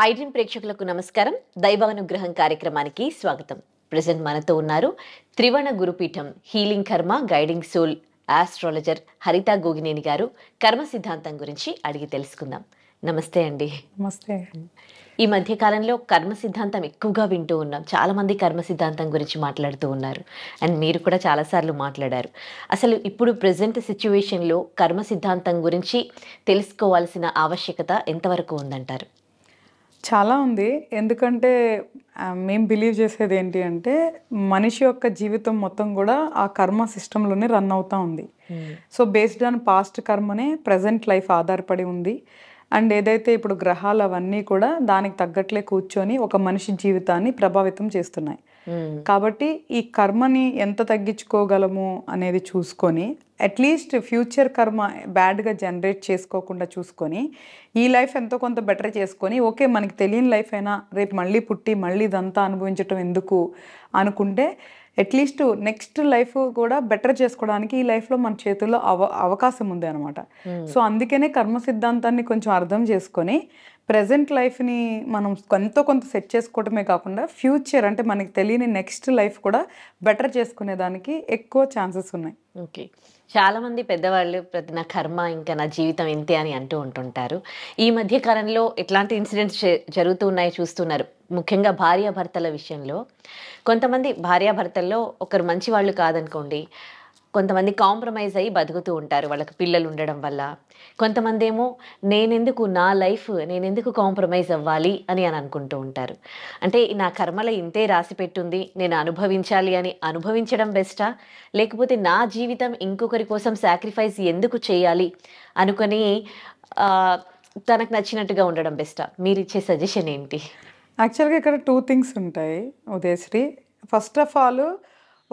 ఐడ్రీమ్ ప్రేక్షకులకు నమస్కారం. దైవానుగ్రహం కార్యక్రమానికి స్వాగతం. ప్రెజెంట్ మనతో ఉన్నారు త్రివర్ణ గురుపీఠం హీలింగ్ కర్మ గైడింగ్ సోల్ ఆస్ట్రాలజర్ హరిత గోగినేని గారు. కర్మ సిద్ధాంతం గురించి అడిగి తెలుసుకుందాం. నమస్తే అండి. నమస్తే. ఈ మధ్య కాలంలో కర్మ సిద్ధాంతం ఎక్కువగా వింటూ ఉన్నాం. చాలా మంది కర్మ సిద్ధాంతం గురించి మాట్లాడుతూ ఉన్నారు. అండ్ మీరు కూడా చాలాసార్లు మాట్లాడారు. అసలు ఇప్పుడు ప్రెజెంట్ సిచ్యువేషన్లో కర్మ సిద్ధాంతం గురించి తెలుసుకోవాల్సిన ఆవశ్యకత ఎంతవరకు ఉందంటారు? చాలా ఉంది. ఎందుకంటే మేము బిలీవ్ చేసేది ఏంటి అంటే మనిషి యొక్క జీవితం మొత్తం కూడా ఆ కర్మ సిస్టంలోనే రన్ అవుతూ ఉంది. సో బేస్డ్ ఆన్ పాస్ట్ కర్మనే ప్రజెంట్ లైఫ్ ఆధారపడి ఉంది. అండ్ ఏదైతే ఇప్పుడు గ్రహాలు అవన్నీ కూడా దానికి తగ్గట్లే కూర్చొని ఒక మనిషి జీవితాన్ని ప్రభావితం చేస్తున్నాయి. కాబట్టి ఈ కర్మని ఎంత తగ్గించుకోగలము అనేది చూసుకొని అట్లీస్ట్ ఫ్యూచర్ కర్మ బ్యాడ్గా జనరేట్ చేసుకోకుండా చూసుకొని ఈ లైఫ్ ఎంతో కొంత బెటర్ చేసుకొని ఓకే మనకి తెలియని లైఫ్ అయినా రేపు మళ్ళీ పుట్టి మళ్ళీ ఇదంతా అనుభవించడం ఎందుకు అనుకుంటే అట్లీస్ట్ నెక్స్ట్ లైఫ్ కూడా బెటర్ చేసుకోవడానికి ఈ లైఫ్లో మన చేతుల్లో అవకాశం ఉంది అనమాట. సో అందుకనే కర్మ సిద్ధాంతాన్ని కొంచెం అర్థం చేసుకొని ప్రజెంట్ లైఫ్ని మనం ఎంతో కొంత సెట్ చేసుకోవటమే కాకుండా ఫ్యూచర్ అంటే మనకి తెలియని నెక్స్ట్ లైఫ్ కూడా బెటర్ చేసుకునేదానికి ఎక్కువ ఛాన్సెస్ ఉన్నాయి. ఓకే. చాలామంది పెద్దవాళ్ళు నా కర్మ ఇంకా నా జీవితం ఇంతే అని అంటూ ఉంటుంటారు. ఈ మధ్య కాలంలో ఎట్లాంటి ఇన్సిడెంట్స్ జరుగుతూ ఉన్నాయో చూస్తున్నారు. ముఖ్యంగా భార్యాభర్తల విషయంలో కొంతమంది భార్యాభర్తల్లో ఒకరు మంచి వాళ్ళు కాదనుకోండి, కొంతమంది కాంప్రమైజ్ అయ్యి బతుకుతూ ఉంటారు వాళ్ళకి పిల్లలు ఉండడం వల్ల. కొంతమంది ఏమో నేనెందుకు కాంప్రమైజ్ అవ్వాలి అని అనుకుంటూ ఉంటారు. అంటే నా కర్మలో ఇంతే రాసి పెట్టుంది, నేను అనుభవించాలి అని అనుభవించడం బెస్టా, లేకపోతే నా జీవితం ఇంకొకరి కోసం సాక్రిఫైస్ ఎందుకు చేయాలి అనుకొని తనకు నచ్చినట్టుగా ఉండడం బెస్టా? మీరు ఇచ్చే సజెషన్ ఏంటి? యాక్చువల్గా ఇక్కడ 2 థింగ్స్ ఉంటాయి ఉదయశ్రీ. ఫస్ట్ ఆఫ్ ఆల్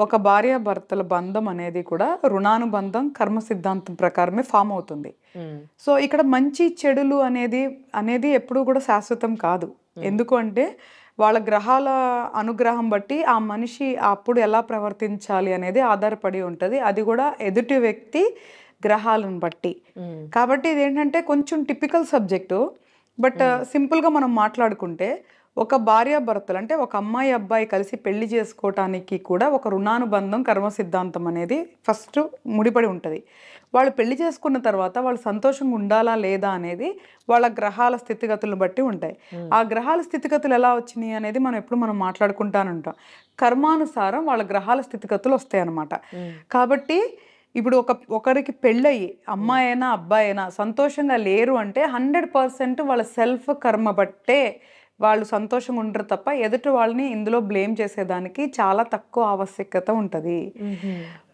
ఒక భార్యాభర్తల బంధం అనేది కూడా రుణానుబంధం కర్మ సిద్ధాంతం ప్రకారమే ఫామ్ అవుతుంది. సో ఇక్కడ మంచి చెడులు అనేది ఎప్పుడూ కూడా శాశ్వతం కాదు. ఎందుకు అంటే వాళ్ళ గ్రహాల అనుగ్రహం బట్టి ఆ మనిషి అప్పుడు ఎలా ప్రవర్తించాలి అనేది ఆధారపడి ఉంటుంది. అది కూడా ఎదుటి వ్యక్తి గ్రహాలను బట్టి. కాబట్టి ఇదేంటంటే కొంచెం టిపికల్ సబ్జెక్టు. బట్ సింపుల్గా మనం మాట్లాడుకుంటే ఒక భార్యాభర్తలు అంటే ఒక అమ్మాయి అబ్బాయి కలిసి పెళ్లి చేసుకోవటానికి కూడా ఒక రుణానుబంధం కర్మ సిద్ధాంతం అనేది ఫస్ట్ ముడిపడి ఉంటుంది. వాళ్ళు పెళ్లి చేసుకున్న తర్వాత వాళ్ళు సంతోషంగా ఉండాలా లేదా అనేది వాళ్ళ గ్రహాల స్థితిగతులను బట్టి ఉంటాయి. ఆ గ్రహాల స్థితిగతులు ఎలా వచ్చినాయి అనేది మనం మాట్లాడుకుంటానంటాం. కర్మానుసారం వాళ్ళ గ్రహాల స్థితిగతులు వస్తాయి అన్నమాట. కాబట్టి ఇప్పుడు ఒకరికి పెళ్ళయి అమ్మాయి అయినా అబ్బాయి అయినా సంతోషంగా లేరు అంటే 100% వాళ్ళ సెల్ఫ్ కర్మ బట్టే వాళ్ళు సంతోషంగా ఉండరు తప్ప ఎదుటి వాళ్ళని ఇందులో బ్లేమ్ చేసేదానికి చాలా తక్కువ ఆవశ్యకత ఉంటుంది.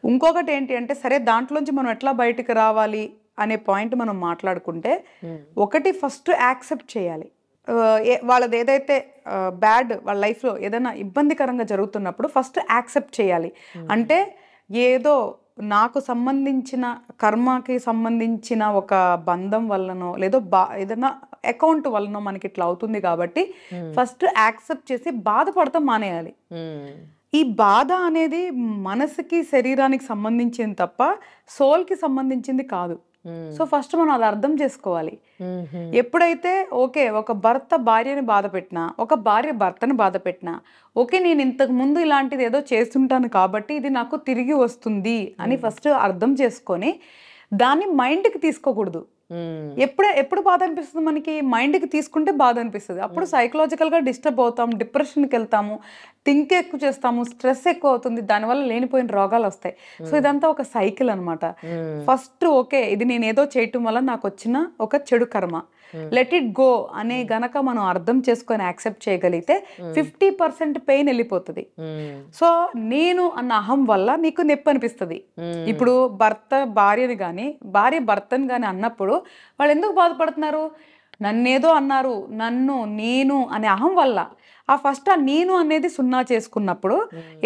ఇంకొకటి ఏంటి అంటే సరే దాంట్లోంచి మనం ఎట్లా బయటికి రావాలి అనే పాయింట్ మనం మాట్లాడుకుంటే ఒకటి ఫస్ట్ యాక్సెప్ట్ చేయాలి. వాళ్ళది ఏదైతే బ్యాడ్ వాళ్ళ లైఫ్లో ఏదైనా ఇబ్బందికరంగా జరుగుతున్నప్పుడు ఫస్ట్ యాక్సెప్ట్ చేయాలి. అంటే ఏదో నాకు సంబంధించిన కర్మకి సంబంధించిన ఒక బంధం వల్లనో లేదో ఏదైనా అకౌంట్ వల్లనో మనకి ఇట్లా అవుతుంది కాబట్టి ఫస్ట్ యాక్సెప్ట్ చేసి బాధపడతాం మానేయాలి. ఈ బాధ అనేది మనసుకి శరీరానికి సంబంధించింది తప్ప సోల్కి సంబంధించింది కాదు. సో ఫస్ట్ మనం అది అర్థం చేసుకోవాలి. ఎప్పుడైతే ఓకే ఒక భర్త భార్యని బాధ పెట్టినా ఒక భార్య భర్తని బాధ పెట్టినా ఓకే నేను ఇంతకు ముందు ఇలాంటిది ఏదో చేస్తుంటాను కాబట్టి ఇది నాకు తిరిగి వస్తుంది అని ఫస్ట్ అర్థం చేసుకొని దాన్ని మైండ్కి తీసుకోకూడదు. ఎప్పుడు బాధ అనిపిస్తుంది మనకి? మైండ్కి తీసుకుంటే బాధ అనిపిస్తుంది. అప్పుడు సైకలాజికల్గా డిస్టర్బ్ అవుతాం, డిప్రెషన్కి వెళ్తాము, థింక్ ఎక్కువ చేస్తాము, స్ట్రెస్ ఎక్కువ అవుతుంది, దానివల్ల లేనిపోయిన రోగాలు వస్తాయి. సో ఇదంతా ఒక సైకిల్ అనమాట. ఫస్ట్ ఓకే, ఇది నేను ఏదో చేయటం వల్ల నాకు వచ్చిన ఒక చెడు కర్మ, లెట్ ఇట్ గో అనే గనక మనం అర్థం చేసుకొని యాక్సెప్ట్ చేయగలిగితే 50% పెయిన్ వెళ్ళిపోతుంది. సో నేను అన్న అహం వల్ల నీకు నొప్పి అనిపిస్తుంది. ఇప్పుడు భర్త భార్యని కానీ భార్య భర్తని కానీ అన్నప్పుడు వాళ్ళు ఎందుకు బాధపడుతున్నారు? నన్నేదో అన్నారు, నేను అనే అహం వల్ల. ఫస్ట్ ఆ నేను అనేది సున్నా చేసుకున్నప్పుడు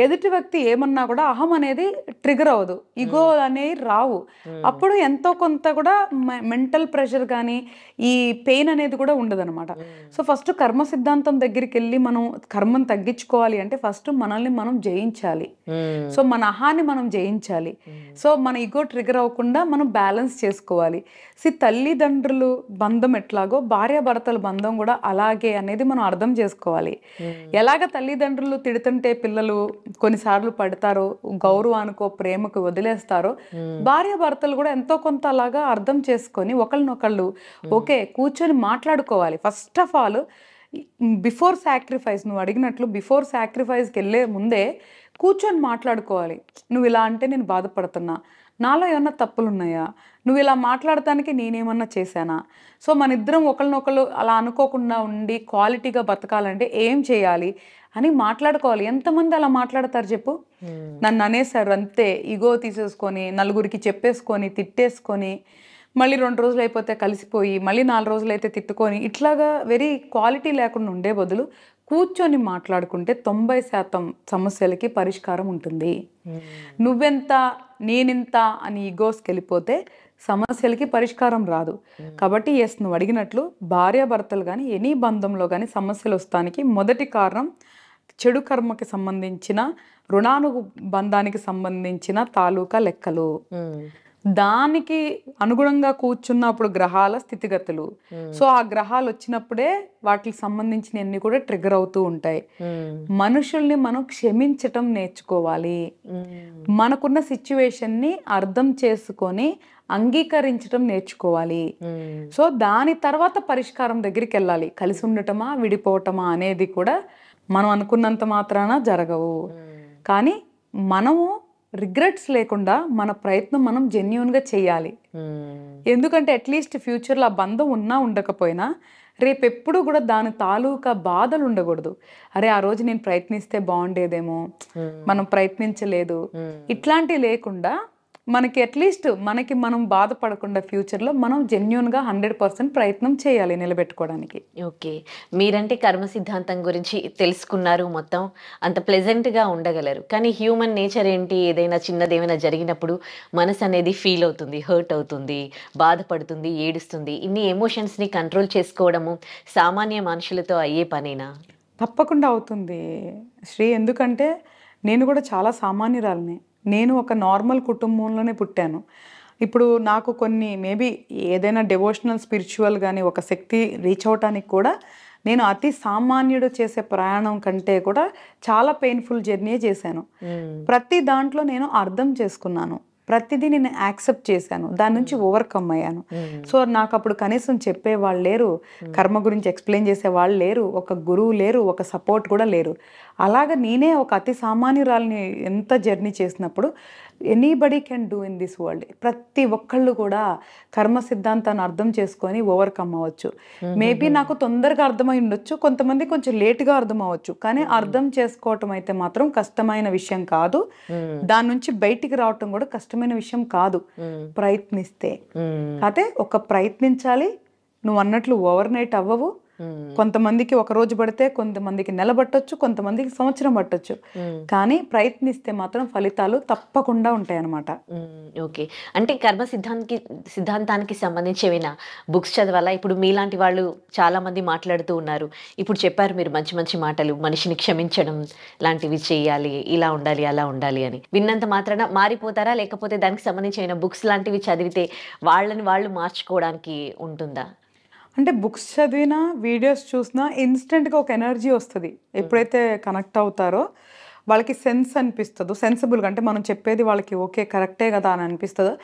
ఎదుటి వ్యక్తి ఏమన్నా కూడా అహం అనేది ట్రిగర్ అవ్వదు, ఇగో అనేవి రావు. అప్పుడు ఎంతో కొంత కూడా మెంటల్ ప్రెషర్ కానీ ఈ పెయిన్ అనేది కూడా ఉండదన్నమాట. సో ఫస్ట్ కర్మ సిద్ధాంతం దగ్గరికి వెళ్ళి మనం కర్మను తగ్గించుకోవాలి అంటే ఫస్ట్ మనల్ని మనం జయించాలి. సో మన అహాన్ని మనం జయించాలి. సో మన ఇగో ట్రిగర్ అవ్వకుండా మనం బ్యాలెన్స్ చేసుకోవాలి. తల్లిదండ్రులు బంధం ఎట్లాగో భార్యాభర్తల బంధం కూడా అలాగే అనేది మనం అర్థం చేసుకోవాలి. ఎలాగ తల్లిదండ్రులు తిడుతుంటే పిల్లలు కొన్నిసార్లు పడతారో, గౌరవానికో ప్రేమకు వదిలేస్తారో, భార్యాభర్తలు కూడా ఎంతో కొంత అలాగా అర్థం చేసుకొని ఒకళ్ళనొకళ్ళు ఓకే కూర్చొని మాట్లాడుకోవాలి. First of all before sacrifice, నువ్వు అడిగినట్లు బిఫోర్ సాక్రిఫైస్కి వెళ్ళే ముందే కూర్చొని మాట్లాడుకోవాలి. నువ్వు ఇలా అంటే నేను బాధపడుతున్నా, నాలో ఏమన్నా తప్పులు ఉన్నాయా, నువ్వు ఇలా మాట్లాడటానికి నేనేమన్నా చేశానా? సో మన ఇద్దరం ఒకళ్ళనొకళ్ళు అలా అనుకోకుండా ఉండి క్వాలిటీగా బతకాలంటే ఏం చేయాలి అని మాట్లాడుకోవాలి. ఎంతమంది అలా మాట్లాడతారు చెప్పు? నన్ను అనేసారు అంతే, ఇగో తీసేసుకొని నలుగురికి చెప్పేసుకొని తిట్టేసుకొని మళ్ళీ 2 రోజులు అయిపోతే కలిసిపోయి మళ్ళీ 4 రోజులు అయితే తిట్టుకొని ఇట్లాగా వెరీ క్వాలిటీ లేకుండా ఉండే బదులు కూర్చొని మాట్లాడుకుంటే 90% సమస్యలకి పరిష్కారం ఉంటుంది. నువ్వెంత నేనింత అని ఈగోస్కి వెళ్ళిపోతే సమస్యలకి పరిష్కారం రాదు. కాబట్టి ఎస్, నువ్వు అడిగినట్లు భార్యాభర్తలు కానీ ఎనీ బంధంలో కానీ సమస్యలు వస్తానికి మొదటి కారణం చెడు కర్మకి సంబంధించిన రుణానుబంధానికి సంబంధించిన తాలూకా లెక్కలు. దానికి అనుగుణంగా కూర్చున్నప్పుడు గ్రహాల స్థితిగతులు. సో ఆ గ్రహాలు వచ్చినప్పుడే వాటికి సంబంధించిన అన్ని కూడా ట్రిగర్ అవుతూ ఉంటాయి. మనుషుల్ని మనం క్షమించటం నేర్చుకోవాలి. మనకున్న సిచ్యువేషన్ని అర్థం చేసుకొని అంగీకరించటం నేర్చుకోవాలి. సో దాని తర్వాత పరిష్కారం దగ్గరికి వెళ్ళాలి. కలిసి ఉండటమా విడిపోవటమా అనేది కూడా మనం అనుకున్నంత మాత్రాన జరగవు. కానీ మనము రిగ్రెట్స్ లేకుండా మన ప్రయత్నం మనం జెన్యూన్గా చేయాలి. ఎందుకంటే అట్లీస్ట్ ఫ్యూచర్లో ఆ బంధం ఉన్నా ఉండకపోయినా రేపెప్పుడు కూడా దాని తాలూకా బాధలు ఉండకూడదు. అరే ఆ రోజు నేను ప్రయత్నిస్తే బాగుండేదేమో, మనం ప్రయత్నించలేదు, ఇట్లాంటివి లేకుండా మనకి అట్లీస్ట్ మనకి మనం బాధపడకుండా ఫ్యూచర్లో మనం జెన్యూన్గా 100% ప్రయత్నం చేయాలి నిలబెట్టుకోవడానికి. ఓకే, మీరంటే కర్మ సిద్ధాంతం గురించి తెలుసుకున్నారు, మొత్తం అంత ప్లెజెంట్గా ఉండగలరు. కానీ హ్యూమన్ నేచర్ ఏంటి, ఏదైనా చిన్నది ఏమైనా జరిగినప్పుడు మనసు అనేది ఫీల్ అవుతుంది, హర్ట్ అవుతుంది, బాధపడుతుంది, ఏడుస్తుంది. ఇన్ని ఎమోషన్స్ని కంట్రోల్ చేసుకోవడము సామాన్య మనుషులతో అయ్యే పనేనా? తప్పకుండా అవుతుంది శ్రీ. ఎందుకంటే నేను కూడా చాలా సామాన్యురాలిని. నేను ఒక నార్మల్ కుటుంబంలోనే పుట్టాను. ఇప్పుడు నాకు కొన్ని మేబీ ఏదైనా డివోషనల్ స్పిరిచువల్ కానీ ఒక శక్తి రీచ్ అవటానికి కూడా నేను అతి సామాన్యుడు చేసే ప్రయాణం కంటే కూడా చాలా పెయిన్ఫుల్ జర్నీ చేశాను. ప్రతి దాంట్లో నేను అర్థం చేసుకున్నాను, ప్రతిదీ నేను యాక్సెప్ట్ చేశాను, దాని నుంచి ఓవర్కమ్ అయ్యాను. సో నాకు అప్పుడు కనీసం చెప్పేవాళ్ళు లేరు, కర్మ గురించి ఎక్స్ప్లెయిన్ చేసే వాళ్ళు లేరు, ఒక గురువు లేరు, ఒక సపోర్ట్ కూడా లేరు. అలాగ నేనే ఒక అతి సామాన్యురాలని ఎంత జర్నీ చేసినప్పుడు anybody can do in this world. ప్రతి ఒక్కళ్ళు కూడా కర్మ సిద్ధాంతాన్ని అర్థం చేసుకొని ఓవర్కమ్ అవ్వచ్చు. మేబీ నాకు తొందరగా అర్థమై ఉండొచ్చు, కొంతమంది కొంచెం లేట్గా అర్థం అవ్వచ్చు. కానీ అర్థం చేసుకోవటం అయితే మాత్రం కష్టమైన విషయం కాదు. దాని నుంచి బయటికి రావటం కూడా కష్టమైన విషయం కాదు, ప్రయత్నిస్తే. అయితే ఒక ప్రయత్నించాలి. నువ్వు అన్నట్లు ఓవర్ నైట్ అవ్వవు. కొంతమందికి ఒక రోజు పడితే, కొంతమందికి నెల పట్టొచ్చు, కొంతమందికి సంవత్సరం పట్టొచ్చు. కానీ ప్రయత్నిస్తే మాత్రం ఫలితాలు తప్పకుండా ఉంటాయి అన్నమాట. ఓకే, అంటే కర్మ సిద్ధాంతానికి సంబంధించి ఏమైనా బుక్స్ చదవాలా? ఇప్పుడు మీలాంటి వాళ్ళు చాలా మంది మాట్లాడుతూ ఉన్నారు. ఇప్పుడు చెప్పారు మీరు మంచి మంచి మాటలు, మనిషిని క్షమించడం లాంటివి చేయాలి, ఇలా ఉండాలి, అలా ఉండాలి అని. విన్నంత మాత్రాన మారిపోతారా? లేకపోతే దానికి సంబంధించి ఏమైనా బుక్స్ లాంటివి చదివితే వాళ్ళని వాళ్ళు మార్చుకోవడానికి ఉంటుందా? అంటే బుక్స్ చదివినా వీడియోస్ చూసినా ఇన్స్టెంట్గా ఒక ఎనర్జీ వస్తుంది. ఎప్పుడైతే కనెక్ట్ అవుతారో వాళ్ళకి సెన్స్ అనిపిస్తుందో, సెన్సిబుల్గా అంటే మనం చెప్పేది వాళ్ళకి ఓకే కరెక్టే కదా అని అనిపిస్తుందో,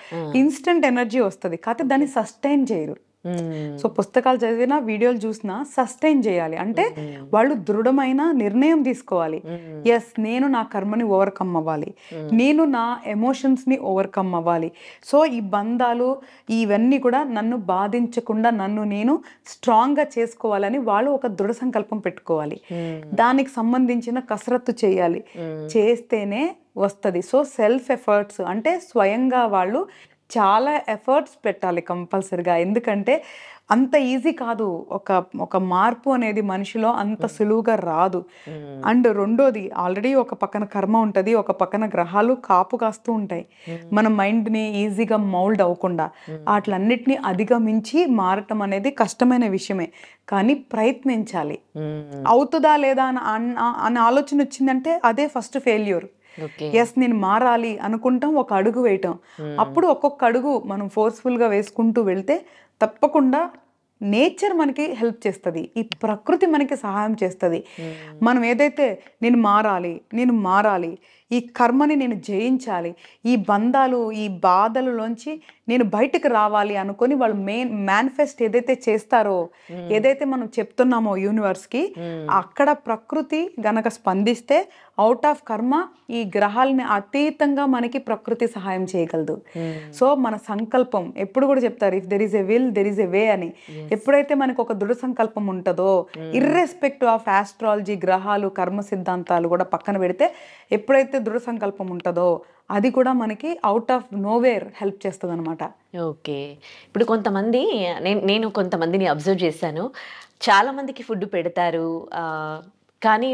ఇన్స్టెంట్ ఎనర్జీ వస్తుంది. కాకపోతే దాన్ని సస్టైన్ చేయరు. సో పుస్తకాలు చదివినా వీడియోలు చూసినా సస్టైన్ చేయాలి. అంటే వాళ్ళు దృఢమైన నిర్ణయం తీసుకోవాలి. ఎస్, నేను నా కర్మని ఓవర్కమ్ అవ్వాలి, నేను నా ఎమోషన్స్ని ఓవర్కమ్ అవ్వాలి. సో ఈ బంధాలు ఇవన్నీ కూడా నన్ను బాధించకుండా నన్ను నేను స్ట్రాంగ్గా చేసుకోవాలని వాళ్ళు ఒక దృఢ సంకల్పం పెట్టుకోవాలి. దానికి సంబంధించిన కసరత్తు చేయాలి. చేస్తేనే వస్తుంది. సో సెల్ఫ్ ఎఫర్ట్స్ అంటే స్వయంగా వాళ్ళు చాలా ఎఫర్ట్స్ పెట్టాలి కంపల్సరిగా. ఎందుకంటే అంత ఈజీ కాదు. ఒక మార్పు అనేది మనిషిలో అంత సులువుగా రాదు. అండ్ రెండోది, ఆల్రెడీ ఒక పక్కన కర్మ ఉంటుంది, ఒక పక్కన గ్రహాలు కాపు కాస్తూ ఉంటాయి మన మైండ్ని ఈజీగా మౌల్డ్ అవ్వకుండా. వాటిలన్నిటినీ అధిగమించి మారటం అనేది కష్టమైన విషయమే, కానీ ప్రయత్నించాలి. అవుతుందా లేదా అని ఆలోచన వచ్చిందంటే అదే ఫస్ట్ ఫెయిల్యూర్. ఎస్, నేను మారాలి అనుకుంటాం, ఒక అడుగు వేయటం. అప్పుడు ఒక్కొక్క అడుగు మనం ఫోర్స్ఫుల్గా వేసుకుంటూ వెళ్తే తప్పకుండా నేచర్ మనకి హెల్ప్ చేస్తుంది, ఈ ప్రకృతి మనకి సహాయం చేస్తుంది. మనం ఏదైతే నేను మారాలి, ఈ కర్మని నేను జయించాలి, ఈ బంధాలు ఈ బాధలలోంచి నేను బయటకు రావాలి అనుకొని వాళ్ళు మేనిఫెస్ట్ ఏదైతే చేస్తారో, ఏదైతే మనం చెప్తున్నామో యూనివర్స్కి, అక్కడ ప్రకృతి గనక స్పందిస్తే అవుట్ ఆఫ్ కర్మ ఈ గ్రహాలని అతీతంగా మనకి ప్రకృతి సహాయం చేయగలదు. సో మన సంకల్పం ఎప్పుడు కూడా చెప్తారు, if there is a will there is a way అని. ఎప్పుడైతే మనకు ఒక దృఢ సంకల్పం ఉంటుందో, ఇర్రెస్పెక్టివ్ ఆఫ్ ఆస్ట్రాలజీ, గ్రహాలు, కర్మ సిద్ధాంతాలు కూడా పక్కన పెడితే, ఎప్పుడైతే దృఢ సంకల్పం ఉంటుందో అది కూడా మనకి అవుట్ ఆఫ్ నోవేర్ హెల్ప్ చేస్తుంది అనమాట. ఓకే. ఇప్పుడు కొంతమంది నేను కొంతమందిని అబ్జర్వ్ చేశాను. చాలామందికి ఫుడ్ పెడతారు, కానీ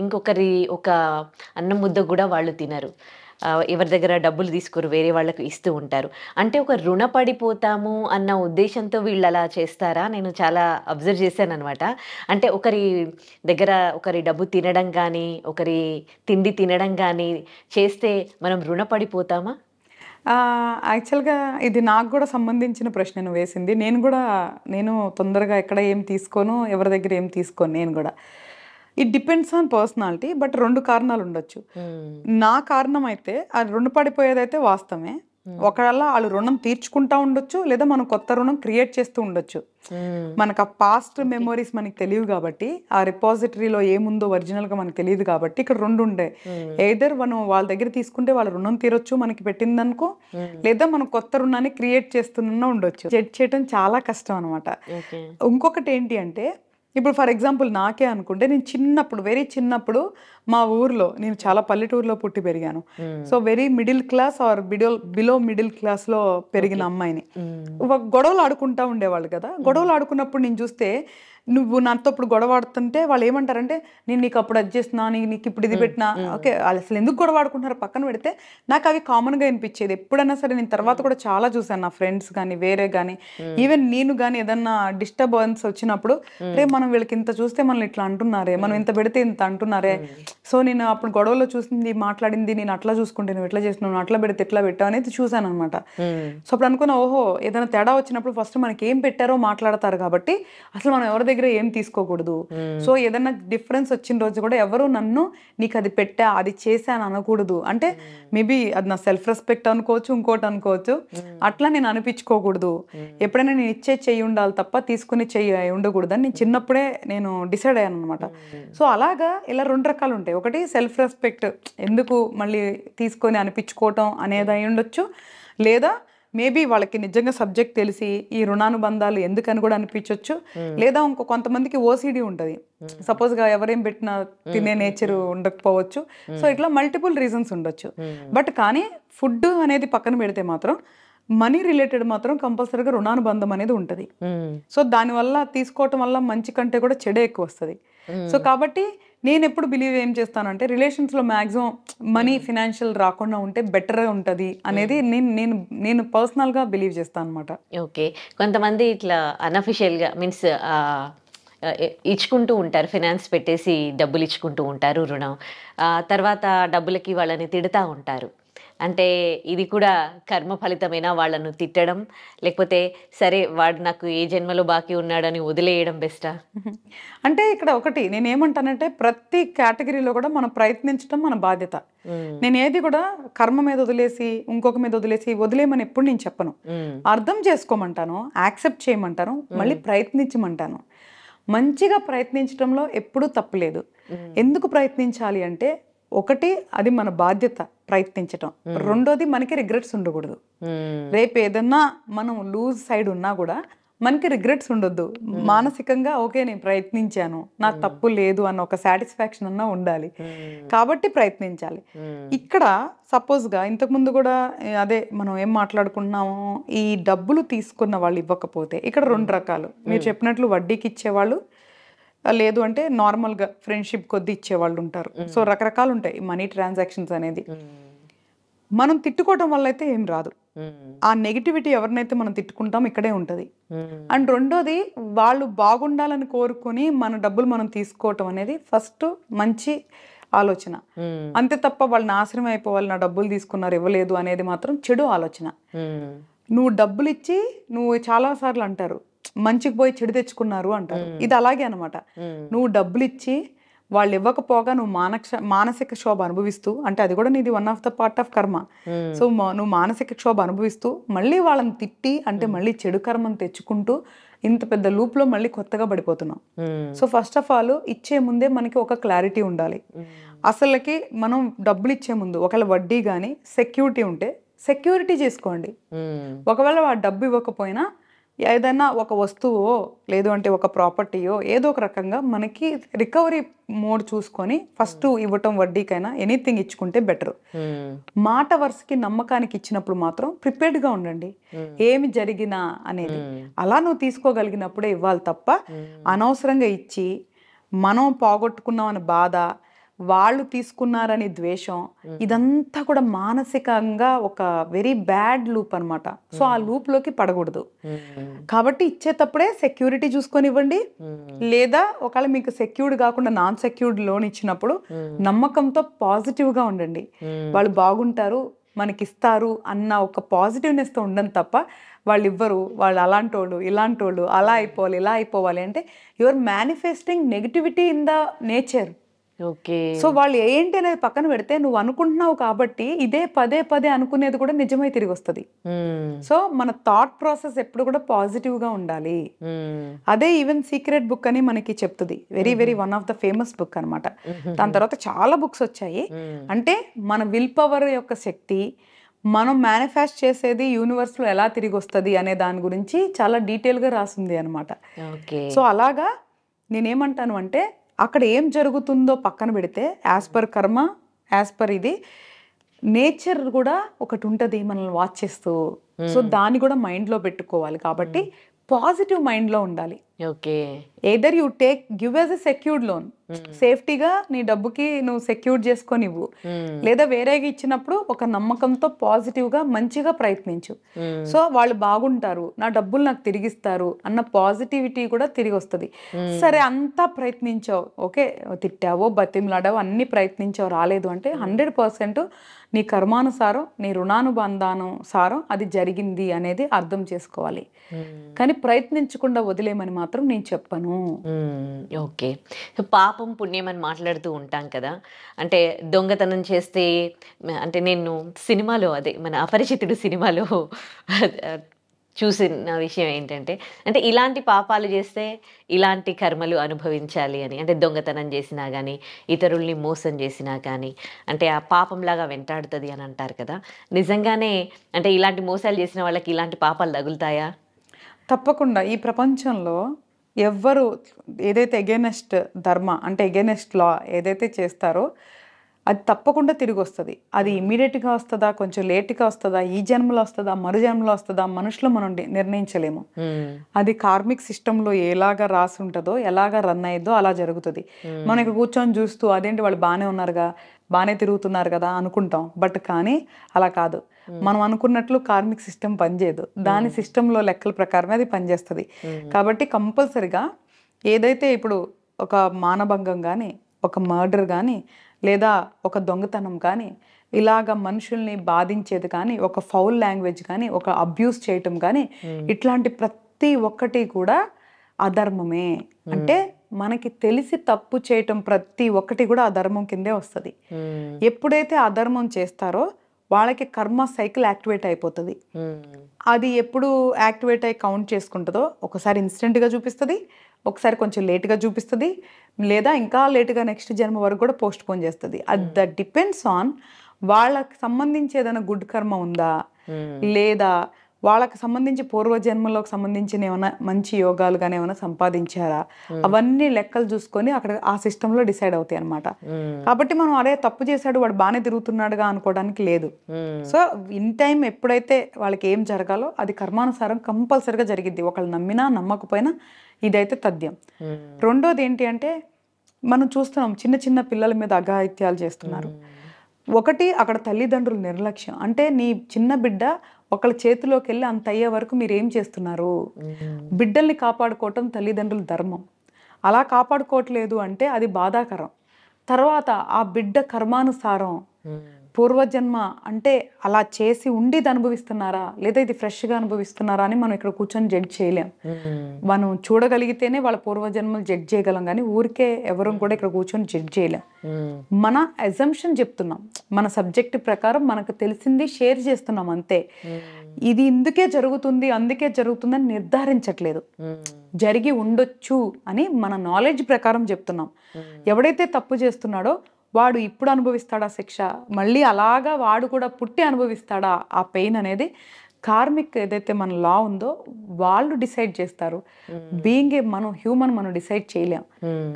ఇంకొకరి ఒక అన్నం ముద్ద కూడా వాళ్ళు తినరు. ఎవరి దగ్గర డబ్బులు తీసుకోరు, వేరే వాళ్ళకు ఇస్తూ ఉంటారు. అంటే ఒక రుణపడిపోతాము అన్న ఉద్దేశంతో వీళ్ళు అలా చేస్తారా? నేను చాలా అబ్జర్వ్ చేశాను అనమాట. అంటే ఒకరి దగ్గర ఒకరి డబ్బు తినడం కానీ, ఒకరి తిండి తినడం కానీ చేస్తే మనం రుణపడిపోతామా? యాక్చువల్గా ఇది నాకు కూడా సంబంధించిన ప్రశ్న నువ్వు వేసింది. నేను తొందరగా ఎక్కడ ఏం తీసుకోను, ఎవరి దగ్గర ఏం తీసుకోను. నేను కూడా it depends on personality. But 2 కారణాలు ఉండొచ్చు. నా కారణం అయితే అది రుణపడిపోయేదైతే వాస్తవమే. ఒకవేళ వాళ్ళు రుణం తీర్చుకుంటా ఉండొచ్చు, లేదా మనం కొత్త రుణం క్రియేట్ చేస్తూ ఉండొచ్చు. మనకు ఆ పాస్ట్ మెమోరీస్ మనకి తెలియదు కాబట్టి, ఆ రిపాజిటరీలో ఏముందో ఒరిజినల్గా మనకు తెలియదు కాబట్టి ఇక్కడ 2 ఉండే. ఎయిదర్ మనం వాళ్ళ దగ్గర తీసుకుంటే వాళ్ళ రుణం తీరొచ్చు మనకి పెట్టిందనుకో, లేదా మనం కొత్త రుణాన్ని క్రియేట్ చేస్తున్నా ఉండొచ్చు. జడ్జ్ చేయడం చాలా కష్టం అనమాట. ఇంకొకటి ఏంటి అంటే, ఇప్పుడు ఫర్ ఎగ్జాంపుల్ నాకే అనుకుంటే, నేను చిన్నప్పుడు వెరీ చిన్నప్పుడు మా ఊర్లో, నేను చాలా పల్లెటూరులో పుట్టి పెరిగాను. So very middle class or below middle క్లాస్లో పెరిగిన అమ్మాయిని. గొడవలు ఆడుకుంటా ఉండేవాళ్ళు కదా. గొడవలు ఆడుకున్నప్పుడు నేను చూస్తే, నువ్వు నాతో ఇప్పుడు గొడవ ఆడుతుంటే వాళ్ళు ఏమంటారంటే, నేను నీకు అప్పుడు అది చేస్తున్నా, నీకు ఇప్పుడు ఇది పెట్టినా. ఓకే, వాళ్ళు అసలు ఎందుకు గొడవ ఆడుకుంటున్నారు పక్కన పెడితే, నాకు అవి కామన్గా అనిపించేది. ఎప్పుడైనా సరే నేను తర్వాత కూడా చాలా చూసాను, నా ఫ్రెండ్స్ కానీ వేరే కానీ ఈవెన్ నేను కానీ ఏదన్నా డిస్టర్బెన్స్ వచ్చినప్పుడు, రే మనం వీళ్ళకి ఇంత చూస్తే మనల్ని ఇట్లా అంటున్నారే, మనం ఇంత పెడితే ఇంత అంటున్నారే. సో నేను అప్పుడు గొడవలో చూసింది మాట్లాడింది, నేను అట్లా చూసుకుంటే నువ్వు ఎట్లా చేసినావు, అట్లా పెడితే ఎట్లా పెట్టావు అనేది చూసాను అనమాట. సో అప్పుడు అనుకున్నా, ఓహో ఏదైనా తేడా వచ్చినప్పుడు ఫస్ట్ మనకి ఏం పెట్టారో మాట్లాడతారు కాబట్టి అసలు మనం ఎవరి దగ్గర ఏం తీసుకోకూడదు. సో ఏదైనా డిఫరెన్స్ వచ్చిన రోజు కూడా ఎవరు నన్ను నీకు అది పెట్టా అది చేశాను అనకూడదు. అంటే మేబీ అది నా సెల్ఫ్ రెస్పెక్ట్ అనుకోవచ్చు, ఇంకోటి అనుకోవచ్చు. అట్లా నేను అనిపించుకోకూడదు. ఎప్పుడైనా నేను ఇచ్చే చెయ్యి ఉండాలి తప్ప తీసుకుని చెయ్యి ఉండకూడదు అని నేను చిన్నప్పుడే నేను డిసైడ్ అయ్యాను అనమాట. సో అలాగా ఇలా 2 రకాలు ఉంటాయి. ఒకటి సెల్ఫ్ రెస్పెక్ట్, ఎందుకు మళ్ళీ తీసుకొని అనిపించుకోవటం అనేది అయి ఉండొచ్చు, లేదా మేబీ వాళ్ళకి నిజంగా సబ్జెక్ట్ తెలిసి ఈ రుణానుబంధాలు ఎందుకని కూడా అనిపించవచ్చు. లేదా కొంతమందికి ఓసిడి ఉంటుంది, సపోజ్గా ఎవరేం పెట్టినా తినే నేచర్ ఉండకపోవచ్చు. సో ఇట్లా మల్టిపుల్ రీజన్స్ ఉండొచ్చు. బట్ కానీ ఫుడ్ అనేది పక్కన పెడితే మాత్రం మనీ రిలేటెడ్ మాత్రం కంపల్సరీగా రుణానుబంధం అనేది ఉంటుంది. సో దానివల్ల తీసుకోవటం వల్ల మంచి కంటే కూడా చెడే ఎక్కువ వస్తుంది. సో కాబట్టి నేను ఎప్పుడు బిలీవ్ ఏం చేస్తానంటే, రిలేషన్స్లో మ్యాక్సిమం మనీ ఫినాన్షియల్ రాకుండా ఉంటే బెటర్గా ఉంటుంది అనేది నేను పర్సనల్గా బిలీవ్ చేస్తాను అనమాట. ఓకే. కొంతమంది ఇట్లా అన్అఫిషియల్గా మీన్స్ ఇచ్చుకుంటూ ఉంటారు, ఫినాన్స్ పెట్టేసి డబ్బులు ఇచ్చుకుంటూ ఉంటారు రుణం. తర్వాత డబ్బులకి వాళ్ళని తిడతా ఉంటారు. అంటే ఇది కూడా కర్మ ఫలితమేనా వాళ్ళను తిట్టడం? లేకపోతే సరే వాడు నాకు ఏ జన్మలో బాకీ ఉన్నాడని వదిలేయడం బెస్టా? అంటే ఇక్కడ ఒకటి నేనేమంటానంటే ప్రతి కేటగిరీలో కూడా మనం ప్రయత్నించడం మన బాధ్యత. నేను ఏది కూడా కర్మ మీద వదిలేసి ఇంకొక మీద వదిలేసి వదిలేయమని ఎప్పుడు నేను చెప్పను. అర్థం చేసుకోమంటాను, యాక్సెప్ట్ చేయమంటాను, మళ్ళీ ప్రయత్నించమంటాను. మంచిగా ప్రయత్నించడంలో ఎప్పుడూ తప్పులేదు. ఎందుకు ప్రయత్నించాలి అంటే ఒకటి అది మన బాధ్యత ప్రయత్నించటం, రెండోది మనకి రిగ్రెట్స్ ఉండకూడదు. రేపు ఏదన్నా మనం లూజ్ సైడ్ ఉన్నా కూడా మనకి రిగ్రెట్స్ ఉండొద్దు. మానసికంగా ఓకే నేను ప్రయత్నించాను, నాకు తప్పు లేదు అన్న ఒక సాటిస్ఫాక్షన్ అన్నా ఉండాలి. కాబట్టి ప్రయత్నించాలి. ఇక్కడ సపోజ్గా ఇంతకుముందు కూడా అదే మనం ఏం మాట్లాడుకుంటున్నాము, ఈ డబ్బులు తీసుకున్న వాళ్ళు ఇవ్వకపోతే ఇక్కడ రెండు రకాలు. మీరు చెప్పినట్లు వడ్డీకి ఇచ్చేవాళ్ళు, లేదు అంటే నార్మల్గా ఫ్రెండ్షిప్ కొద్ది ఇచ్చేవాళ్ళు ఉంటారు. సో రకరకాలు ఉంటాయి మనీ ట్రాన్సాక్షన్స్ అనేది. మనం తిట్టుకోవటం వల్ల అయితే ఏం రాదు. ఆ నెగిటివిటీ ఎవరినైతే మనం తిట్టుకుంటాం ఇక్కడే ఉంటుంది. అండ్ రెండోది వాళ్ళు బాగుండాలని కోరుకొని మన డబ్బులు మనం తీసుకోవటం అనేది ఫస్ట్ మంచి ఆలోచన. అంతే తప్ప వాళ్ళు నాశనం అయిపోవాలి, నా డబ్బులు తీసుకున్నారు ఇవ్వలేదు అనేది మాత్రం చెడు ఆలోచన. నువ్వు డబ్బులు ఇచ్చి నువ్వు చాలా సార్లు అంటారు మంచికి పోయి చెడు తెచ్చుకున్నారు అంటారు. ఇది అలాగే అనమాట. నువ్వు డబ్బులు ఇచ్చి వాళ్ళు ఇవ్వకపోగా నువ్వు మానసిక క్షోభ అనుభవిస్తూ, అంటే అది కూడా నీది one of the part of కర్మ. సో నువ్వు మానసిక క్షోభ అనుభవిస్తూ మళ్ళీ వాళ్ళని తిట్టి అంటే మళ్ళీ చెడు కర్మను తెచ్చుకుంటూ ఇంత పెద్ద లూప్లో మళ్ళీ కొత్తగా పడిపోతున్నాం. సో ఫస్ట్ ఆఫ్ ఆల్ ఇచ్చే ముందే మనకి ఒక క్లారిటీ ఉండాలి. అసలుకి మనం డబ్బులు ఇచ్చే ముందు ఒకవేళ వడ్డీ కానీ సెక్యూరిటీ ఉంటే సెక్యూరిటీ చేసుకోండి. ఒకవేళ ఆ డబ్బు ఇవ్వకపోయినా ఏదైనా ఒక వస్తువో లేదు అంటే ఒక ప్రాపర్టీయో ఏదో ఒక రకంగా మనకి రికవరీ మోడ్ చూసుకొని ఫస్ట్ ఇవ్వటం, వడ్డీకైనా ఎనీథింగ్ ఇచ్చుకుంటే బెటర్. మాట వరుసకి నమ్మకానికి ఇచ్చినప్పుడు మాత్రం ప్రిపేర్డ్గా ఉండండి ఏమి జరిగినా అనేది. అలా నువ్వు తీసుకోగలిగినప్పుడే ఇవ్వాలి తప్ప అనవసరంగా ఇచ్చి మనం పోగొట్టుకున్నాం అని బాధ, వాళ్ళు తీసుకున్నారని ద్వేషం, ఇదంతా కూడా మానసికంగా ఒక వెరీ బ్యాడ్ లూప్ అనమాట. సో ఆ లూప్లోకి పడకూడదు. కాబట్టి ఇచ్చేటప్పుడే సెక్యూరిటీ చూసుకొని ఇవ్వండి. లేదా ఒకవేళ మీకు సెక్యూర్డ్ కాకుండా నాన్ సెక్యూర్డ్ లోన్ ఇచ్చినప్పుడు నమ్మకంతో పాజిటివ్గా ఉండండి. వాళ్ళు బాగుంటారు, మనకి ఇస్తారు అన్న ఒక పాజిటివ్నెస్తో ఉండండి తప్ప వాళ్ళు ఇవ్వరు, వాళ్ళు అలాంటి వాళ్ళు ఇలాంటి వాళ్ళు, అలా అయిపోవాలి ఇలా అయిపోవాలి అంటే your manifesting negativity in the nature. So వాళ్ళు ఏంటి అనేది పక్కన పెడితే నువ్వు అనుకుంటున్నావు కాబట్టి ఇదే పదే పదే అనుకునేది కూడా నిజమై తిరిగి వస్తుంది. సో మన థాట్ ప్రాసెస్ ఎప్పుడు కూడా పాజిటివ్ గా ఉండాలి. అదే ఈవెన్ సీక్రెట్ బుక్ అని మనకి చెప్తుంది. Very very one of the famous book అనమాట. దాని తర్వాత చాలా బుక్స్ వచ్చాయి. అంటే మన విల్ పవర్ యొక్క శక్తి, మనం మేనిఫెస్ట్ చేసేది యూనివర్స్ లో ఎలా తిరిగి వస్తుంది అనే దాని గురించి చాలా డీటెయిల్ గా రాసింది అనమాట. సో అలాగా నేనేమంటాను అంటే అక్కడ ఏం జరుగుతుందో పక్కన పెడితే యాజ్ పర్ కర్మ, యాజ్ పర్ ఇది నేచర్ కూడా ఒకటి ఉంటుంది మనల్ని వాచ్ చేస్తూ. సో దాన్ని కూడా మైండ్లో పెట్టుకోవాలి. కాబట్టి పాజిటివ్ మైండ్లో ఉండాలి. Either you give as a secured loan, సేఫ్టీగా నీ డబ్బుకి నువ్వు సెక్యూర్ చేసుకొని ఇవ్వు. లేదా వేరేగా ఇచ్చినప్పుడు ఒక నమ్మకంతో పాజిటివ్గా మంచిగా ప్రయత్నించు. సో వాళ్ళు బాగుంటారు, నా డబ్బులు నాకు తిరిగిస్తారు అన్న పాజిటివిటీ కూడా తిరిగి వస్తుంది. సరే అంతా ప్రయత్నించావు, ఓకే తిట్టావో బతిమలాడావో అన్ని ప్రయత్నించావు రాలేదు అంటే 100% నీ కర్మానుసారం నీ రుణానుబంధానుసారం అది జరిగింది అనేది అర్థం చేసుకోవాలి. కానీ ప్రయత్నించకుండా వదిలేమని మాత్రం నేను చెప్పను. ఓకే. పాపం పుణ్యం అని మాట్లాడుతూ ఉంటాం కదా. అంటే దొంగతనం చేస్తే అంటే నేను సినిమాలో అదే మన అపరిచితుడు సినిమాలో చూసిన విషయం ఏంటంటే అంటే ఇలాంటి పాపాలు చేస్తే ఇలాంటి కర్మలు అనుభవించాలి అని. అంటే దొంగతనం చేసినా కానీ ఇతరుల్ని మోసం చేసినా కానీ అంటే ఆ పాపంలాగా వెంటాడుతుంది అని అంటారు కదా. నిజంగానే అంటే ఇలాంటి మోసాలు చేసిన వాళ్ళకి ఇలాంటి పాపాలు తగులుతాయా? తప్పకుండా. ఈ ప్రపంచంలో ఎవ్వరు ఏదైతే ఎగెనెస్ట్ ధర్మ అంటే ఎగెనెస్ట్ లా ఏదైతే చేస్తారో అది తప్పకుండా తిరిగి వస్తుంది. అది ఇమీడియట్గా వస్తుందా, కొంచెం లేట్గా వస్తుందా, ఈ జన్మలో వస్తుందా, మరు జన్మలో వస్తుందా, మనుషులు మనం నిర్ణయించలేము. అది కార్మిక్ సిస్టంలో ఎలాగా రాసి ఉంటుందో ఎలాగా రన్ అయ్యిద్దో అలా జరుగుతుంది. మనం ఇక్కడ కూర్చొని చూస్తూ అదేంటి వాళ్ళు బాగానే ఉన్నారుగా, బాగానే తిరుగుతున్నారు కదా అనుకుంటాం. బట్ కానీ అలా కాదు. మనం అనుకున్నట్లు కార్మిక్ సిస్టమ్ పనిచేయదు. దాని సిస్టంలో లెక్కల ప్రకారమే అది పనిచేస్తుంది. కాబట్టి కంపల్సరిగా ఏదైతే ఇప్పుడు ఒక మానభంగం కానీ, ఒక మర్డర్ కానీ, లేదా ఒక దొంగతనం కానీ, ఇలాగ మనుషుల్ని బాధించేది కానీ, ఒక ఫౌల్ లాంగ్వేజ్ కానీ, ఒక అబ్యూస్ చేయటం కానీ, ఇట్లాంటి ప్రతి ఒక్కటి కూడా అధర్మమే. అంటే మనకి తెలిసి తప్పు చేయటం ప్రతి ఒక్కటి కూడా అధర్మం కిందే వస్తుంది. ఎప్పుడైతే అధర్మం చేస్తారో వాళ్ళకి కర్మ సైకిల్ యాక్టివేట్ అయిపోతుంది. అది ఎప్పుడు యాక్టివేట్ అయి కౌంట్ చేసుకుంటుందో ఒకసారి ఇన్స్టెంట్గా చూపిస్తుంది, ఒకసారి కొంచెం లేట్గా చూపిస్తుంది, లేదా ఇంకా లేట్గా నెక్స్ట్ జన్మ వరకు కూడా పోస్ట్ పోన్ చేస్తుంది. దట్ డిపెండ్స్ ఆన్ వాళ్ళకి సంబంధించి ఏదైనా గుడ్ కర్మ ఉందా, లేదా వాళ్ళకి సంబంధించి పూర్వజన్మలోకి సంబంధించిన ఏమైనా మంచి యోగాలు కానీ ఏమైనా సంపాదించారా, అవన్నీ లెక్కలు చూసుకొని అక్కడ ఆ సిస్టంలో డిసైడ్ అవుతాయి అనమాట. కాబట్టి మనం అరే తప్పు చేశాడు వాడు బాగానే తిరుగుతున్నాడుగా అనుకోవడానికి లేదు. సో ఇన్ టైం ఎప్పుడైతే వాళ్ళకి ఏం జరగాలో అది కర్మానుసారం కంపల్సరిగా జరిగిద్ది, ఒకళ్ళు నమ్మినా నమ్మకపోయినా. ఇదైతే తథ్యం. రెండోది ఏంటి అంటే మనం చూస్తున్నాం చిన్న చిన్న పిల్లల మీద అఘాయిత్యాలు చేస్తున్నారు. ఒకటి అక్కడ తల్లిదండ్రుల నిర్లక్ష్యం. అంటే నీ చిన్న బిడ్డ ఒకళ్ళ చేతిలోకి వెళ్ళి అంత అయ్యే వరకు మీరు ఏం చేస్తున్నారు? బిడ్డల్ని కాపాడుకోవటం తల్లిదండ్రుల ధర్మం. అలా కాపాడుకోవట్లేదు అంటే అది బాధాకరం. తర్వాత ఆ బిడ్డ కర్మానుసారం పూర్వజన్మ అంటే అలా చేసి ఉండి ఇది అనుభవిస్తున్నారా, లేదా ఇది ఫ్రెష్గా అనుభవిస్తున్నారా అని మనం ఇక్కడ కూర్చొని జడ్జ్ చేయలేం. మనం చూడగలిగితేనే వాళ్ళ పూర్వజన్మలు జడ్జ్ చేయగలం, కానీ ఊరికే ఎవరు కూడా ఇక్కడ కూర్చొని జడ్జ్ చేయలేం. మన అజంప్షన్ చెప్తున్నాం, మన సబ్జెక్ట్ ప్రకారం మనకు తెలిసింది షేర్ చేస్తున్నాం అంతే. ఇది ఇందుకే జరుగుతుంది అందుకే జరుగుతుందని నిర్ధారించట్లేదు. జరిగి ఉండొచ్చు అని మన నాలెడ్జ్ ప్రకారం చెప్తున్నాం. ఎవడైతే తప్పు చేస్తున్నాడో వాడు ఇప్పుడు అనుభవిస్తాడా శిక్ష, మళ్ళీ అలాగా వాడు కూడా పుట్టి అనుభవిస్తాడా ఆ పెయిన్ అనేది కార్మిక్ ఏదైతే మన లా ఉందో వాళ్ళు డిసైడ్ చేస్తారు. బీయింగ్ ఏ మనం హ్యూమన్ మనం డిసైడ్ చేయలేం.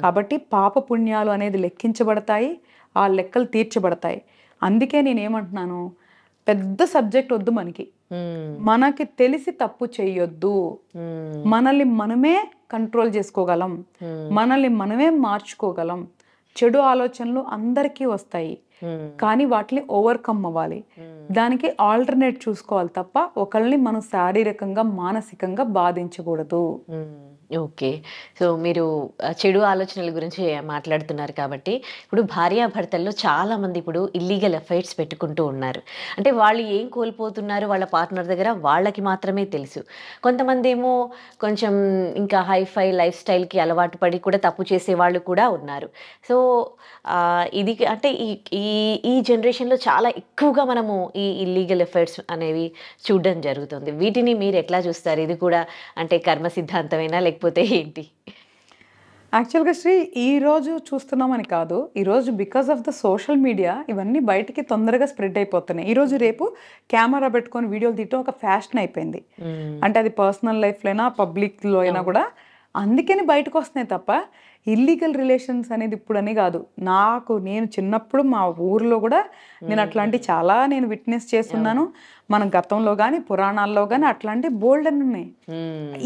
కాబట్టి పాప పుణ్యాలు అనేది లెక్కించబడతాయి, ఆ లెక్కలు తీర్చబడతాయి. అందుకే నేనేమంటున్నాను, పెద్ద సబ్జెక్ట్ వద్దు మనకి తెలిసి తప్పు చేయొద్దు. మనల్ని మనమే కంట్రోల్ చేసుకోగలం, మనల్ని మనమే మార్చుకోగలం. చెడు ఆలోచనలు అందరికీ వస్తాయి, కానీ వాటిని ఓవర్కమ్ అవ్వాలి. దానికి ఆల్టర్నేట్ చూసుకోవాలి తప్ప ఒకళ్ళని మనం శారీరకంగా మానసికంగా బాధించకూడదు. ఓకే. సో మీరు చెడు ఆలోచనల గురించి మాట్లాడుతున్నారు కాబట్టి ఇప్పుడు భార్యాభర్తల్లో చాలామంది ఇప్పుడు ఇల్లీగల్ అఫైర్స్ పెట్టుకుంటూ ఉన్నారు. అంటే వాళ్ళు ఏం కోల్పోతున్నారు వాళ్ళ పార్ట్నర్ దగ్గర వాళ్ళకి మాత్రమే తెలుసు. కొంతమంది ఏమో కొంచెం ఇంకా హైఫై లైఫ్ స్టైల్కి అలవాటు పడి కూడా తప్పు చేసే వాళ్ళు కూడా ఉన్నారు. సో ఇది అంటే ఈ జనరేషన్లో చాలా ఎక్కువగా మనము ఈ ఇల్లీగల్ అఫైర్స్ అనేవి చూడడం జరుగుతుంది. వీటిని మీరు ఎట్లా చూస్తారు? ఇది కూడా అంటే కర్మ సిద్ధాంతమేనా లేకపోతే ఏంటి? యాక్చువల్గా శ్రీ ఈరోజు చూస్తున్నామని కాదు, ఈరోజు because of the social media ఇవన్నీ బయటికి తొందరగా స్ప్రెడ్ అయిపోతున్నాయి. ఈరోజు రేపు కెమెరా పెట్టుకొని వీడియోలు తీయటం ఒక ఫ్యాషన్ అయిపోయింది. అంటే అది పర్సనల్ లైఫ్లో అయినా పబ్లిక్లో అయినా కూడా అందుకని బయటకు వస్తున్నాయి తప్ప ఇల్లీగల్ రిలేషన్స్ అనేది ఇప్పుడని కాదు. నేను చిన్నప్పుడు మా ఊర్లో కూడా నేను అట్లాంటి చాలా నేను విట్నెస్ చేస్తున్నాను. మన గతంలో కానీ పురాణాల్లో కానీ అట్లాంటి బోల్డ్ అని ఉన్నాయి.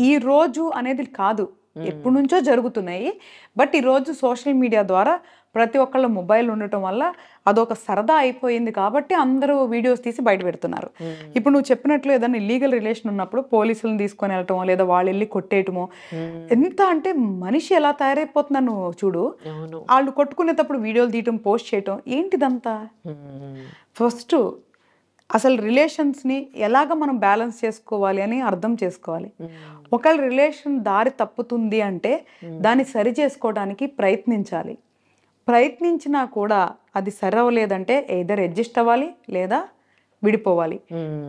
ఈ రోజు అనేది కాదు, ఎప్పటి నుంచో జరుగుతున్నాయి. బట్ ఈరోజు సోషల్ మీడియా ద్వారా ప్రతి ఒక్కళ్ళ మొబైల్ ఉండటం వల్ల అదొక సరదా అయిపోయింది కాబట్టి అందరూ వీడియోస్ తీసి బయట పెడుతున్నారు. ఇప్పుడు నువ్వు చెప్పినట్లు ఏదైనా ఇల్లీగల్ రిలేషన్ ఉన్నప్పుడు పోలీసులను తీసుకొని వెళ్ళటమో లేదా వాళ్ళు వెళ్ళి కొట్టేయటమో, ఎంత అంటే మనిషి ఎలా తయారైపోతున్నా నువ్వు చూడు. వాళ్ళు కొట్టుకునేటప్పుడు వీడియోలు తీయటం పోస్ట్ చేయటం ఏంటిదంతా? ఫస్ట్ అసలు రిలేషన్స్ని ఎలాగ మనం బ్యాలెన్స్ చేసుకోవాలి అని అర్థం చేసుకోవాలి. ఒకళ్ళ రిలేషన్ దారి తప్పుతుంది అంటే దాన్ని సరి చేసుకోవడానికి ప్రయత్నించాలి. ప్రయత్నించినా కూడా అది సరవలేదంటే ఎయిదర్ అడ్జస్ట్ అవ్వాలి లేదా విడిపోవాలి.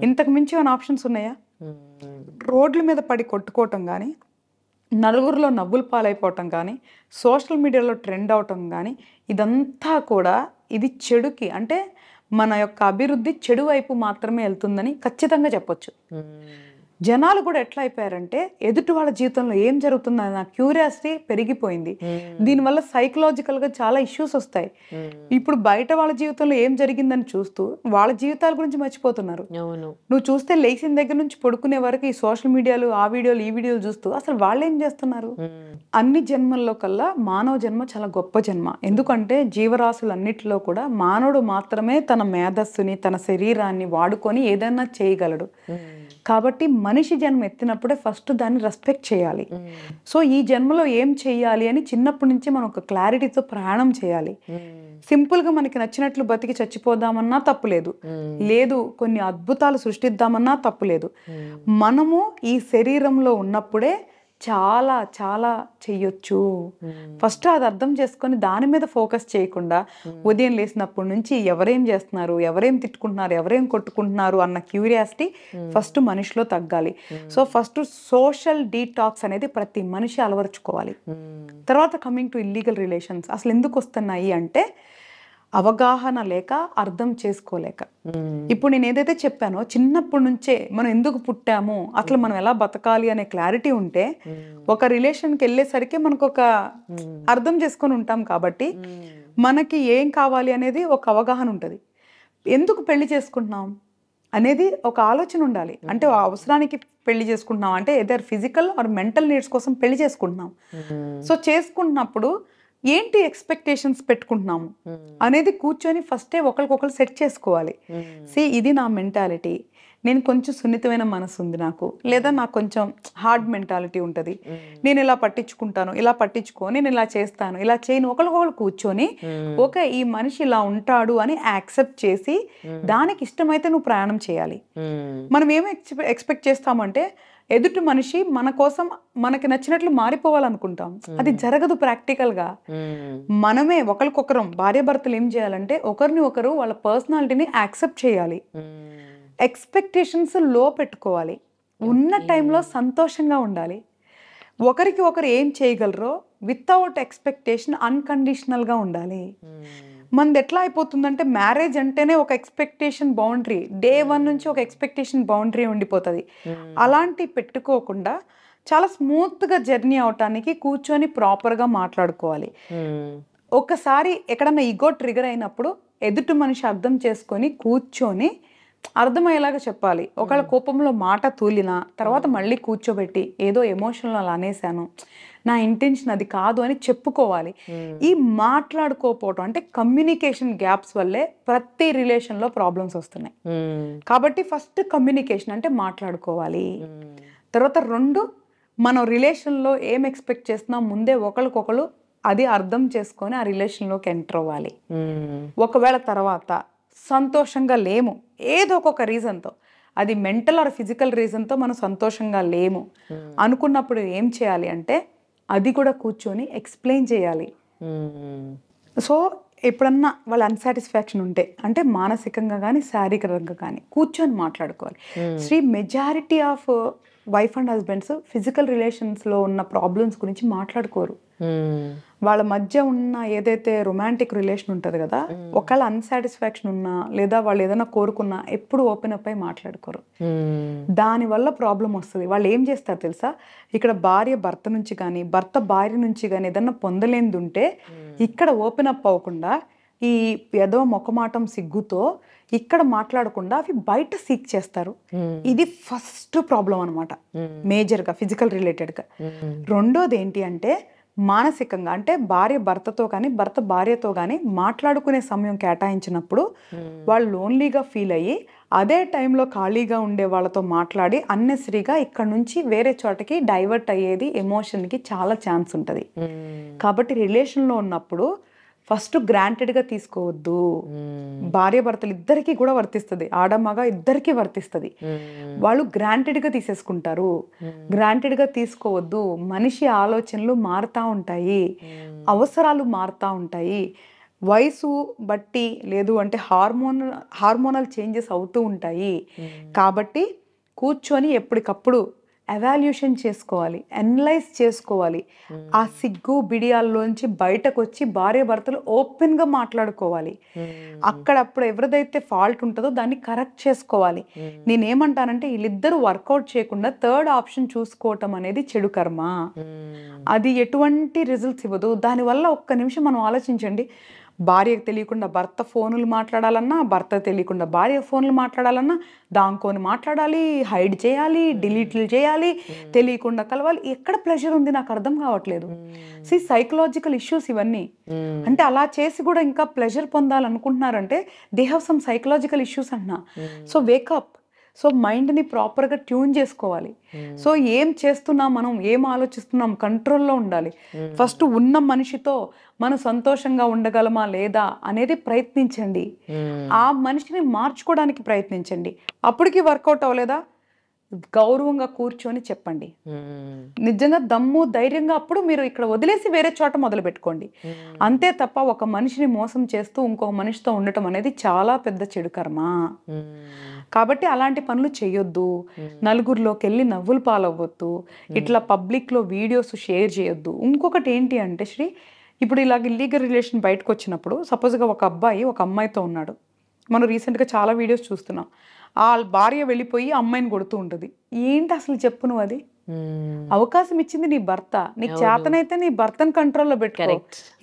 ఇంతకు మించి ఏమైనా ఆప్షన్స్ ఉన్నాయా? రోడ్ల మీద పడి కొట్టుకోవటం కానీ, నలుగురిలో నవ్వులు పాలైపోవటం కానీ, సోషల్ మీడియాలో ట్రెండ్ అవటం కానీ, ఇదంతా కూడా ఇది చెడుకి, అంటే మన యొక్క అభివృద్ధి చెడు వైపు మాత్రమే వెళ్తుందని ఖచ్చితంగా చెప్పొచ్చు. జనాలు కూడా ఎట్లా అయిపోయారంటే ఎదుటి వాళ్ళ జీవితంలో ఏం జరుగుతుందని నా క్యూరియాసిటీ పెరిగిపోయింది. దీనివల్ల సైకలాజికల్గా చాలా ఇష్యూస్ వస్తాయి. ఇప్పుడు బయట వాళ్ళ జీవితంలో ఏం జరిగిందని చూస్తూ వాళ్ళ జీవితాల గురించి మర్చిపోతున్నారు. నువ్వు చూస్తే లేచిన దగ్గర నుంచి పడుకునే వరకు ఈ సోషల్ మీడియాలు ఆ వీడియోలు ఈ వీడియోలు చూస్తూ అసలు వాళ్ళు ఏం చేస్తున్నారు? అన్ని జన్మల్లో కల్లా మానవ జన్మ చాలా గొప్ప జన్మ. ఎందుకంటే జీవరాశులన్నిటిలో కూడా మానవుడు మాత్రమే తన మేధస్సుని తన శరీరాన్ని వాడుకొని ఏదైనా చేయగలడు. కాబట్టి మనిషి జన్మ ఎత్తినప్పుడే ఫస్ట్ దాన్ని రెస్పెక్ట్ చేయాలి. సో ఈ జన్మలో ఏం చెయ్యాలి అని చిన్నప్పటి నుంచి మనం ఒక క్లారిటీతో ప్రయాణం చేయాలి. సింపుల్గా మనకి నచ్చినట్లు బతికి చచ్చిపోదామన్నా తప్పులేదు, లేదు కొన్ని అద్భుతాలు సృష్టిద్దామన్నా తప్పులేదు. మనము ఈ శరీరంలో ఉన్నప్పుడే చాలా చాలా చెయ్యొచ్చు. ఫస్ట్ అది అర్థం చేసుకొని దాని మీద ఫోకస్ చేయకుండా ఉదయం లేచినప్పటి నుంచి ఎవరేం చేస్తున్నారు, ఎవరేం తిట్టుకుంటున్నారు, ఎవరేం కొట్టుకుంటున్నారు అన్న క్యూరియాసిటీ ఫస్ట్ మనిషిలో తగ్గాలి. సో ఫస్ట్ సోషల్ డీటాక్స్ అనేది ప్రతి మనిషి అలవరుచుకోవాలి. తర్వాత కమింగ్ టు ఇల్లీగల్ రిలేషన్స్ అసలు ఎందుకు వస్తున్నాయి అంటే అవగాహన లేక, అర్థం చేసుకోలేక. ఇప్పుడు నేను ఏదైతే చెప్పానో చిన్నప్పటి నుంచే మనం ఎందుకు పుట్టాము, అసలు మనం ఎలా బతకాలి అనే క్లారిటీ ఉంటే ఒక రిలేషన్కి వెళ్ళేసరికి మనకు ఒక అర్థం చేసుకొని ఉంటాం కాబట్టి మనకి ఏం కావాలి అనేది ఒక అవగాహన ఉంటుంది. ఎందుకు పెళ్లి చేసుకుంటున్నాం అనేది ఒక ఆలోచన ఉండాలి. అంటే అవసరానికి పెళ్లి చేసుకుంటున్నాం అంటే ఏదైనా ఫిజికల్ ఆర్ మెంటల్ నీడ్స్ కోసం పెళ్లి చేసుకుంటున్నాం. సో చేసుకుంటున్నప్పుడు ఏంటి ఎక్స్పెక్టేషన్స్ పెట్టుకుంటున్నాము అనేది కూర్చొని ఫస్టే ఒకరికొకరు సెట్ చేసుకోవాలి. ఇది నా మెంటాలిటీ, నేను కొంచెం సున్నితమైన మనసు ఉంది నాకు, లేదా నాకు కొంచెం హార్డ్ మెంటాలిటీ ఉంటుంది, నేను ఇలా పట్టించుకుంటాను, ఇలా పట్టించుకో, నేను ఇలా చేస్తాను, ఇలా చేయను. ఒకరికొకరు కూర్చొని ఓకే ఈ మనిషి ఇలా ఉంటాడు అని యాక్సెప్ట్ చేసి దానికి ఇష్టమైతే నువ్వు ప్రయాణం చేయాలి. మనం ఏమి ఎక్స్పెక్ట్ చేస్తామంటే ఎదుటి మనిషి మన కోసం మనకి నచ్చినట్లు మారిపోవాలనుకుంటాం. అది జరగదు ప్రాక్టికల్గా. మనమే ఒకరికొకరం భార్యాభర్తలు ఏం చేయాలంటే ఒకరిని ఒకరు వాళ్ళ పర్సనాలిటీని యాక్సెప్ట్ చేయాలి. ఎక్స్పెక్టేషన్స్ లో పెట్టుకోవాలి. ఉన్న టైంలో సంతోషంగా ఉండాలి. ఒకరికి ఒకరు ఏం చేయగలరో వితౌట్ ఎక్స్పెక్టేషన్ అన్కండిషనల్గా ఉండాలి. మనది ఎట్లా అయిపోతుందంటే మ్యారేజ్ అంటేనే ఒక ఎక్స్పెక్టేషన్ బౌండరీ, డే 1 నుంచి ఒక ఎక్స్పెక్టేషన్ బౌండరీ ఉండిపోతుంది. అలాంటి పెట్టుకోకుండా చాలా స్మూత్గా జర్నీ అవటానికి కూర్చొని ప్రాపర్గా మాట్లాడుకోవాలి. ఒకసారి ఎక్కడన్నా ఈగో ట్రిగర్ అయినప్పుడు ఎదుటి మనిషి అర్థం చేసుకొని కూర్చొని అర్థమయ్యేలాగా చెప్పాలి. ఒకళ్ళ కోపంలో మాట తూలినా తర్వాత మళ్ళీ కూర్చోబెట్టి ఏదో ఎమోషనల్ అలా అనేసాను, నా ఇంటెన్షన్ అది కాదు అని చెప్పుకోవాలి. ఈ మాట్లాడుకోకపోవటం అంటే కమ్యూనికేషన్ గ్యాప్స్ వల్లే ప్రతి రిలేషన్లో ప్రాబ్లమ్స్ వస్తున్నాయి. కాబట్టి ఫస్ట్ కమ్యూనికేషన్ అంటే మాట్లాడుకోవాలి. తర్వాత 2 మనం రిలేషన్లో ఏం ఎక్స్పెక్ట్ చేస్తున్నాం ముందే ఒకరికొకరు అది అర్థం చేసుకొని ఆ రిలేషన్లోకి ఎంటర్ అవ్వాలి. ఒకవేళ తర్వాత సంతోషంగా లేము ఏదో ఒక రీజన్తో, అది మెంటల్ ఆర్ ఫిజికల్ రీజన్తో మనం సంతోషంగా లేము అనుకున్నప్పుడు ఏం చేయాలి అంటే అది కూడా కూర్చొని ఎక్స్ప్లెయిన్ చేయాలి. సో ఎప్పుడన్నా వాళ్ళ అన్సాటిస్ఫాక్షన్ ఉంటే అంటే మానసికంగా కానీ శారీరకంగా కానీ కూర్చొని మాట్లాడుకోవాలి. Majority of wife and husbands physical రిలేషన్స్లో ఉన్న ప్రాబ్లమ్స్ గురించి మాట్లాడుకోరు. వాళ్ళ మధ్య ఉన్న ఏదైతే రొమాంటిక్ రిలేషన్ ఉంటుంది కదా, ఒకళ్ళ అన్సాటిస్ఫాక్షన్ ఉన్నా లేదా వాళ్ళు ఏదైనా కోరుకున్నా ఎప్పుడు ఓపెన్ అప్ అయి మాట్లాడుకోరు. దానివల్ల ప్రాబ్లం వస్తుంది. వాళ్ళు ఏం చేస్తారు తెలుసా, ఇక్కడ భార్య భర్త నుంచి కానీ భర్త భార్య నుంచి కానీ ఏదన్నా పొందలేనిది ఉంటే ఇక్కడ ఓపెన్ అప్ అవ్వకుండా ఈ ఏదో మొక్కమాటం సిగ్గుతో ఇక్కడ మాట్లాడకుండా అవి బయట సీక్ చేస్తారు. ఇది ఫస్ట్ ప్రాబ్లం అనమాట, మేజర్గా ఫిజికల్ రిలేటెడ్గా. రెండోది ఏంటి అంటే మానసికంగా, అంటే భార్య భర్తతో కానీ భర్త భార్యతో కానీ మాట్లాడుకునే సమయం కేటాయించినప్పుడు వాళ్ళు లోన్లీగా ఫీల్ అయ్యి అదే టైంలో ఖాళీగా ఉండే వాళ్ళతో మాట్లాడి అన్నెసరీగా ఇక్కడ నుంచి వేరే చోటకి డైవర్ట్ అయ్యేది ఎమోషన్కి చాలా ఛాన్స్ ఉంటుంది. కాబట్టి రిలేషన్లో ఉన్నప్పుడు ఫస్ట్ గ్రాంటెడ్గా తీసుకోవద్దు. భార్య భర్తలు ఇద్దరికీ కూడా వర్తిస్తుంది, ఆడమగ ఇద్దరికీ వర్తిస్తుంది. వాళ్ళు గ్రాంటెడ్గా తీసేసుకుంటారు. గ్రాంటెడ్గా తీసుకోవద్దు. మనిషి ఆలోచనలు మారుతూ ఉంటాయి, అవసరాలు మారుతూ ఉంటాయి, వయసు బట్టి లేదు అంటే హార్మోనల్ చేంజెస్ అవుతూ ఉంటాయి. కాబట్టి కూర్చొని ఎప్పటికప్పుడు ఎవాల్యూషన్ చేసుకోవాలి, అనలైజ్ చేసుకోవాలి. ఆ సిగ్గు బిడియాల్లోంచి బయటకు వచ్చి భార్య భర్తలు ఓపెన్గా మాట్లాడుకోవాలి. అక్కడప్పుడు ఎవరిదైతే ఫాల్ట్ ఉంటుందో దాన్ని కరెక్ట్ చేసుకోవాలి. నేనేమంటానంటే వీళ్ళిద్దరూ వర్కౌట్ చేయకుండా థర్డ్ ఆప్షన్ చూసుకోవటం అనేది చెడు కర్మ. అది ఎటువంటి రిజల్ట్స్ ఇవ్వదు. దానివల్ల ఒక్క నిమిషం మనం ఆలోచించండి, భార్యకు తెలియకుండా భర్త ఫోన్లు మాట్లాడాలన్నా, భర్త తెలియకుండా భార్య ఫోన్లు మాట్లాడాలన్నా దాంకొని మాట్లాడాలి, హైడ్ చేయాలి, డిలీట్లు చేయాలి, తెలియకుండా కలవాలి. ఎక్కడ ప్లెజర్ ఉంది నాకు అర్థం కావట్లేదు. సైకలాజికల్ ఇష్యూస్ ఇవన్నీ. అంటే అలా చేసి కూడా ఇంకా ప్లెజర్ పొందాలనుకుంటున్నారంటే they have some psychological issues అన్నా. So wake up. సో మైండ్ని ప్రాపర్గా ట్యూన్ చేసుకోవాలి. సో ఏం చేస్తున్నాం, మనం ఏం ఆలోచిస్తున్నాం, కంట్రోల్లో ఉండాలి. ఫస్ట్ ఉన్న మనిషితో మనం సంతోషంగా ఉండగలమా లేదా అనేది ప్రయత్నించండి. ఆ మనిషిని మార్చుకోవడానికి ప్రయత్నించండి. అప్పటికి వర్కౌట్ అవ్వలేదా, గౌరవంగా కూర్చొని చెప్పండి. నిజంగా దమ్ము ధైర్యంగా అప్పుడు మీరు ఇక్కడ వదిలేసి వేరే చోట మొదలు పెట్టుకోండి. అంతే తప్ప ఒక మనిషిని మోసం చేస్తూ ఇంకొక మనిషితో ఉండటం అనేది చాలా పెద్ద చెడు కర్మ. కాబట్టి అలాంటి పనులు చేయొద్దు. నలుగురిలోకి వెళ్ళి నవ్వులు పాలవ్వద్దు. ఇట్లా పబ్లిక్లో వీడియోస్ షేర్ చేయొద్దు. ఇంకొకటి ఏంటి అంటే శ్రీ, ఇప్పుడు ఇలాగ ఇల్లీగల్ రిలేషన్ బయటకు వచ్చినప్పుడు సపోజ్గా ఒక అబ్బాయి ఒక అమ్మాయితో ఉన్నాడు. మనం రీసెంట్గా చాలా వీడియోస్ చూస్తున్నాం. ఆ భార్య వెళ్ళిపోయి అమ్మాయిని కొడుతూ ఉంటుంది. ఏంటి అసలు చెప్పు నువ్వు? అది అవకాశం ఇచ్చింది నీ భర్త. నీకు చేతనైతే నీ భర్తను కంట్రోల్లో పెట్టుకో,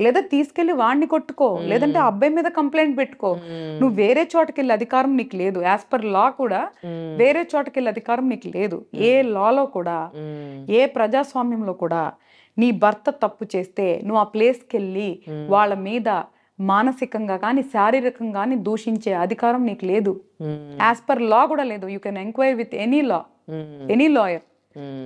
లేదా తీసుకెళ్లి వాడిని కొట్టుకో, లేదంటే అబ్బాయి మీద కంప్లైంట్ పెట్టుకో. నువ్వు వేరే చోటకి వెళ్ళే అధికారం నీకు లేదు. యాజ్ పర్ లా కూడా వేరే చోటకి వెళ్ళే అధికారం నీకు లేదు. ఏ లాలో కూడా, ఏ ప్రజాస్వామ్యంలో కూడా నీ భర్త తప్పు చేస్తే నువ్వు ఆ ప్లేస్కి వెళ్ళి వాళ్ళ మీద మానసికంగా కానీ శారీరకంగా కానీ దూషించే అధికారం నీకు లేదు. యాజ్ పర్ లా కూడా లేదు. You can enquiry with any law, any lawyer.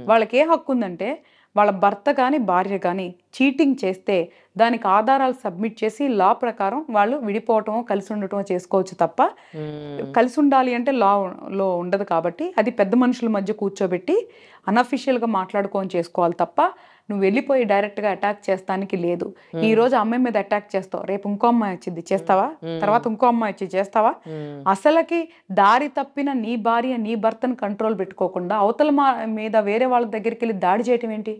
వాళ్ళకి ఏ హక్కు ఉందంటే వాళ్ళ భర్త కానీ భార్య కానీ చీటింగ్ చేస్తే దానికి ఆధారాలు సబ్మిట్ చేసి లా ప్రకారం వాళ్ళు విడిపోవటమో కలిసి ఉండటమో చేసుకోవచ్చు తప్ప కలిసి ఉండాలి అంటే లాలో ఉండదు. కాబట్టి అది పెద్ద మనుషుల మధ్య కూర్చోబెట్టి అన్అఫిషియల్గా మాట్లాడుకొని చేసుకోవాలి తప్ప నువ్వు వెళ్ళిపోయి డైరెక్ట్గా అటాక్ చేస్తానికి లేదు. ఈ రోజు అమ్మాయి మీద అటాక్ చేస్తావు, రేపు ఇంకో అమ్మాయి వచ్చింది చేస్తావా, తర్వాత ఇంకో అమ్మాయి వచ్చి చేస్తావా? అసలకి దారి తప్పిన నీ భార్య నీ భర్తను కంట్రోల్ పెట్టుకోకుండా అవతల మీద వేరే వాళ్ళ దగ్గరికి వెళ్ళి దాడి చేయటం ఏంటి?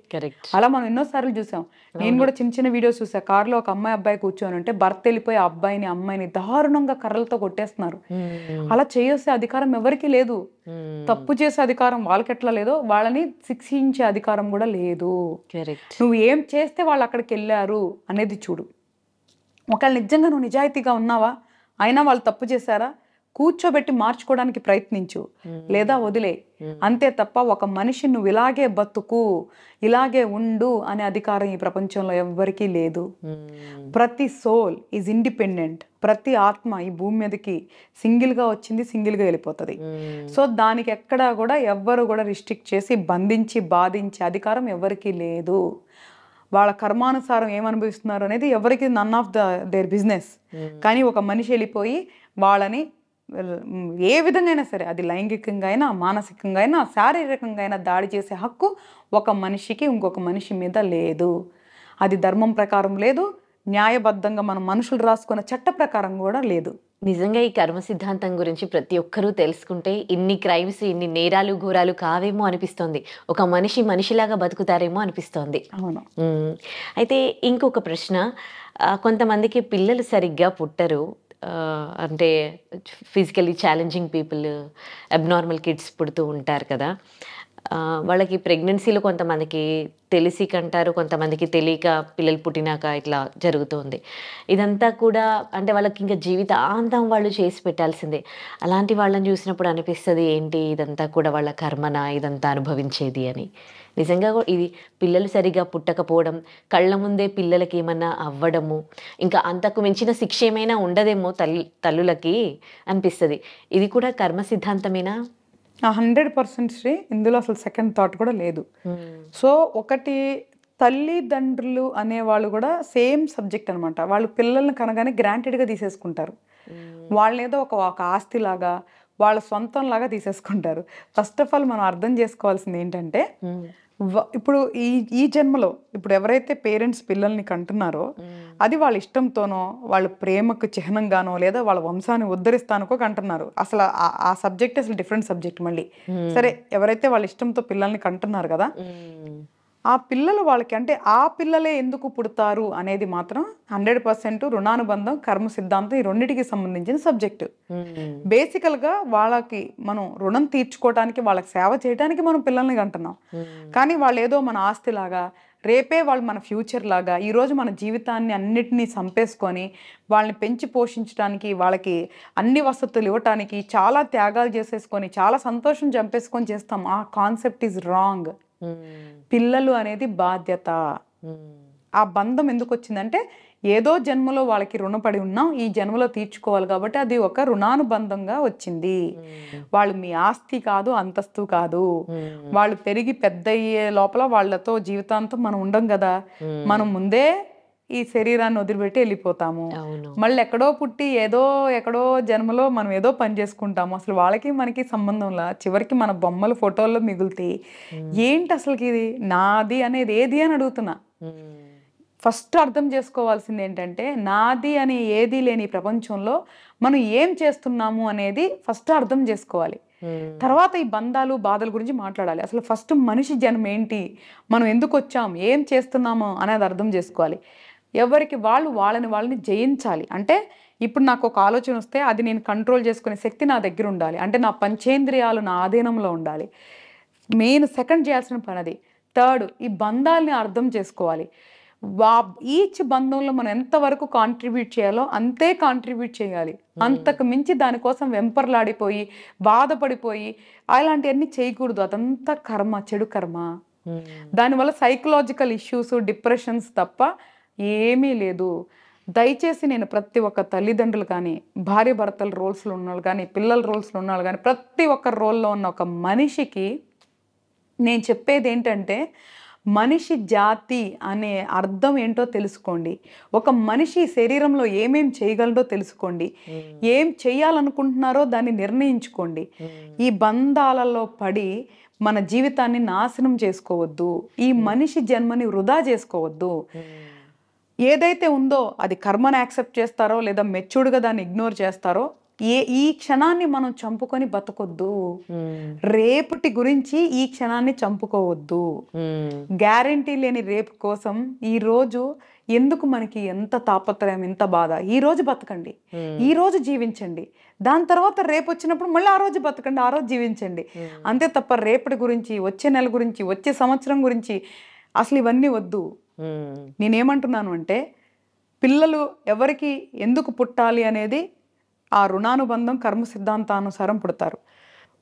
అలా మనం ఎన్నోసార్లు చూసాం. నేను కూడా చిన్న చిన్న వీడియోస్ చూసా. కారులో ఒక అమ్మాయి అబ్బాయి కూర్చొని ఉంటే భర్త వెళ్ళిపోయి అబ్బాయిని అమ్మాయిని దారుణంగా కర్రలతో కొట్టేస్తున్నారు. అలా చేసే అధికారం ఎవరికి లేదు. తప్పు చేసే అధికారం వాళ్ళకి ఎట్లా లేదో వాళ్ళని శిక్షించే అధికారం కూడా లేదు. నువ్వు ఏం చేస్తే వాళ్ళు అక్కడికి వెళ్ళారు అనేది చూడు. ఒకవేళ నిజంగా నువ్వు నిజాయితీగా ఉన్నావా, అయినా వాళ్ళు తప్పు చేశారా, కూర్చోబెట్టి మార్చుకోవడానికి ప్రయత్నించు, లేదా వదిలే. అంతే తప్ప ఒక మనిషి నువ్వు ఇలాగే బతుకు, ఇలాగే ఉండు అనే అధికారం ఈ ప్రపంచంలో ఎవ్వరికీ లేదు. ప్రతి సోల్ ఈజ్ ఇండిపెండెంట్. ప్రతి ఆత్మ ఈ భూమి మీదకి సింగిల్గా వచ్చింది, సింగిల్గా వెళ్ళిపోతుంది. సో దానికి ఎక్కడా కూడా ఎవ్వరు కూడా రిస్ట్రిక్ట్ చేసి బంధించి బాధించే అధికారం ఎవరికీ లేదు. వాళ్ళ కర్మానుసారం ఏమనుభవిస్తున్నారు అనేది ఎవరికి నన్ ఆఫ్ దేర్ బిజినెస్. కానీ ఒక మనిషి వెళ్ళిపోయి వాళ్ళని ఏ విధంగా అయినా సరే, అది లైంగికంగా అయినా మానసికంగా అయినా శారీరకంగా అయినా దాడి చేసే హక్కు ఒక మనిషికి ఇంకొక మనిషి మీద లేదు. అది ధర్మం ప్రకారం లేదు, న్యాయబద్ధంగా మనం మనుషులు రాసుకున్న చట్ట ప్రకారం కూడా లేదు. నిజంగా ఈ కర్మ సిద్ధాంతం గురించి ప్రతి ఒక్కరూ తెలుసుకుంటే ఇన్ని క్రైమ్స్, ఇన్ని నేరాలు ఘోరాలు కావేమో అనిపిస్తోంది. ఒక మనిషి మనిషిలాగా బతుకుతారేమో అనిపిస్తోంది. అవును. అయితే ఇంకొక ప్రశ్న, కొంతమందికి పిల్లలు సరిగ్గా పుట్టరు, అంటే physically challenging people, abnormal kids పుడుతూ ఉంటారు కదా. వాళ్ళకి ప్రెగ్నెన్సీలో కొంతమందికి తెలిసి కంటారు, కొంతమందికి తెలియక పిల్లలు పుట్టినాక ఇట్లా జరుగుతుంది. ఇదంతా కూడా అంటే వాళ్ళకి ఇంకా జీవితాంతం వాళ్ళు చేసి పెట్టాల్సిందే. అలాంటి వాళ్ళని చూసినప్పుడు అనిపిస్తుంది, ఏంటి ఇదంతా కూడా వాళ్ళ కర్మనా, ఇదంతా అనుభవించేది అని. నిజంగా ఇది పిల్లలు సరిగా పుట్టకపోవడం, కళ్ళ ముందే పిల్లలకి ఏమన్నా అవ్వడము, ఇంకా అంతకు మించిన శిక్ష ఏమైనా ఉండదేమో తల్లులకి అనిపిస్తుంది. ఇది కూడా కర్మ సిద్ధాంతమేనా? 100% శ్రీ. ఇందులో అసలు సెకండ్ థాట్ కూడా లేదు. సో ఒకటి, తల్లిదండ్రులు అనేవాళ్ళు కూడా సేమ్ సబ్జెక్ట్ అనమాట. వాళ్ళు పిల్లల్ని కనగానే గ్రాంటెడ్గా తీసేసుకుంటారు. వాళ్ళేదో ఒక ఆస్తిలాగా, వాళ్ళ సొంతంలాగా తీసేసుకుంటారు. ఫస్ట్ ఆఫ్ ఆల్ మనం అర్థం చేసుకోవాల్సింది ఏంటంటే, ఇప్పుడు ఈ జన్మలో ఇప్పుడు ఎవరైతే పేరెంట్స్ పిల్లల్ని కంటున్నారో అది వాళ్ళ ఇష్టంతోనో, వాళ్ళ ప్రేమకు చిహ్నంగానో, లేదా వాళ్ళ వంశాన్ని ఉద్ధరిస్తానుకో కంటున్నారు. అసలు ఆ సబ్జెక్ట్ అసలు డిఫరెంట్ సబ్జెక్ట్ మళ్ళీ. సరే, ఎవరైతే వాళ్ళ ఇష్టంతో పిల్లల్ని కంటున్నారు కదా, ఆ పిల్లలు వాళ్ళకి అంటే ఆ పిల్లలే ఎందుకు పుడతారు అనేది మాత్రం 100% రుణానుబంధం, కర్మ సిద్ధాంతం ఈ రెండింటికి సంబంధించిన సబ్జెక్టు. బేసికల్గా వాళ్ళకి మనం రుణం తీర్చుకోవడానికి, వాళ్ళకి సేవ చేయడానికి మనం పిల్లల్ని కంటున్నాం. కానీ వాళ్ళు ఏదో మన ఆస్తిలాగా, రేపే వాళ్ళు మన ఫ్యూచర్ లాగా, ఈరోజు మన జీవితాన్ని అన్నిటినీ చంపేసుకొని వాళ్ళని పెంచి పోషించడానికి, వాళ్ళకి అన్ని వసతులు ఇవ్వటానికి చాలా త్యాగాలు చేసేసుకొని చాలా సంతోషం చంపేసుకొని చేస్తాం. ఆ కాన్సెప్ట్ ఈజ్ రాంగ్. పిల్లలు అనేది బాధ్యత. ఆ బంధం ఎందుకు వచ్చిందంటే ఏదో జన్మలో వాళ్ళకి రుణపడి ఉన్నాం, ఈ జన్మలో తీర్చుకోవాలి కాబట్టి అది ఒక రుణానుబంధంగా వచ్చింది. వాళ్ళు మీ ఆస్తి కాదు, అంతస్తు కాదు. వాళ్ళు పెరిగి పెద్ద అయ్యే లోపల వాళ్ళతో జీవితాంతం మనం ఉండం కదా, మనం ముందే ఈ శరీరాన్ని వదిలిపెట్టి వెళ్ళిపోతాము. మళ్ళీ ఎక్కడో పుట్టి ఎక్కడో జన్మలో మనం ఏదో పని చేసుకుంటాము. అసలు వాళ్ళకి మనకి సంబంధంలా చివరికి మన బొమ్మలు ఫోటోల్లో మిగులుతాయి. ఏంటి అసలుకి ఇది నాది అనేది ఏది అని అడుగుతున్నా. ఫస్ట్ అర్థం చేసుకోవాల్సింది ఏంటంటే నాది అని ఏది లేని ప్రపంచంలో మనం ఏం చేస్తున్నాము అనేది ఫస్ట్ అర్థం చేసుకోవాలి. తర్వాత ఈ బంధాలు బాధల గురించి మాట్లాడాలి. అసలు ఫస్ట్ మనిషి జన్మ ఏంటి, మనం ఎందుకు వచ్చాం, ఏం చేస్తున్నాము అనేది అర్థం చేసుకోవాలి. ఎవరికి వాళ్ళని జయించాలి. అంటే ఇప్పుడు నాకు ఒక ఆలోచన వస్తే అది నేను కంట్రోల్ చేసుకునే శక్తి నా దగ్గర ఉండాలి. అంటే నా పంచేంద్రియాలు నా ఆధీనంలో ఉండాలి. మెయిన్ సెకండ్ చేయాల్సిన పని అది. థర్డ్, ఈ బంధాలని అర్థం చేసుకోవాలి. ఈచ్ బంధంలో మనం ఎంతవరకు కాంట్రిబ్యూట్ చేయాలో అంతే కాంట్రిబ్యూట్ చేయాలి. అంతకు మించి దానికోసం వెంపర్లాడిపోయి బాధపడిపోయి అలాంటివన్నీ చేయకూడదు. అదంతా కర్మ, చెడు కర్మ. దానివల్ల సైకలాజికల్ ఇష్యూస్, డిప్రెషన్స్ తప్ప ఏమీ లేదు. దయచేసి నేను ప్రతి ఒక్క తల్లిదండ్రులు కానీ, భార్య భర్తల రోల్స్లో ఉన్నవాళ్ళు కానీ, పిల్లల రోల్స్లో ఉన్నవాళ్ళు కానీ, ప్రతి ఒక్క రోల్లో ఉన్న ఒక మనిషికి నేను చెప్పేది ఏంటంటే మనిషి జాతి అనే అర్థం ఏంటో తెలుసుకోండి. ఒక మనిషి శరీరంలో ఏమేం చేయగలడో తెలుసుకోండి. ఏం చేయాలనుకుంటున్నారో దాన్ని నిర్ణయించుకోండి. ఈ బంధాలలో పడి మన జీవితాన్ని నాశనం చేసుకోవద్దు. ఈ మనిషి జన్మని వృధా చేసుకోవద్దు. ఏదైతే ఉందో అది కర్మని యాక్సెప్ట్ చేస్తారో లేదా మెచ్యూర్డ్గా దాన్ని ఇగ్నోర్ చేస్తారో ఈ క్షణాన్ని మనం చంపుకొని బతకొద్దు. రేపటి గురించి ఈ క్షణాన్ని చంపుకోవద్దు. గ్యారంటీ లేని రేపు కోసం ఈ రోజు ఎందుకు మనకి ఎంత తాపత్రయం, ఎంత బాధ. ఈ రోజు బతకండి, ఈ రోజు జీవించండి. దాని తర్వాత రేపు వచ్చినప్పుడు మళ్ళీ ఆ రోజు బతకండి, ఆ రోజు జీవించండి. అంతే తప్ప రేపటి గురించి, వచ్చే నెల గురించి, వచ్చే సంవత్సరం గురించి అసలు ఇవన్నీ వద్దు. నేనేమంటున్నాను అంటే పిల్లలు ఎవరికి ఎందుకు పుట్టాలి అనేది ఆ రుణానుబంధం కర్మ సిద్ధాంతానుసారం పుడతారు.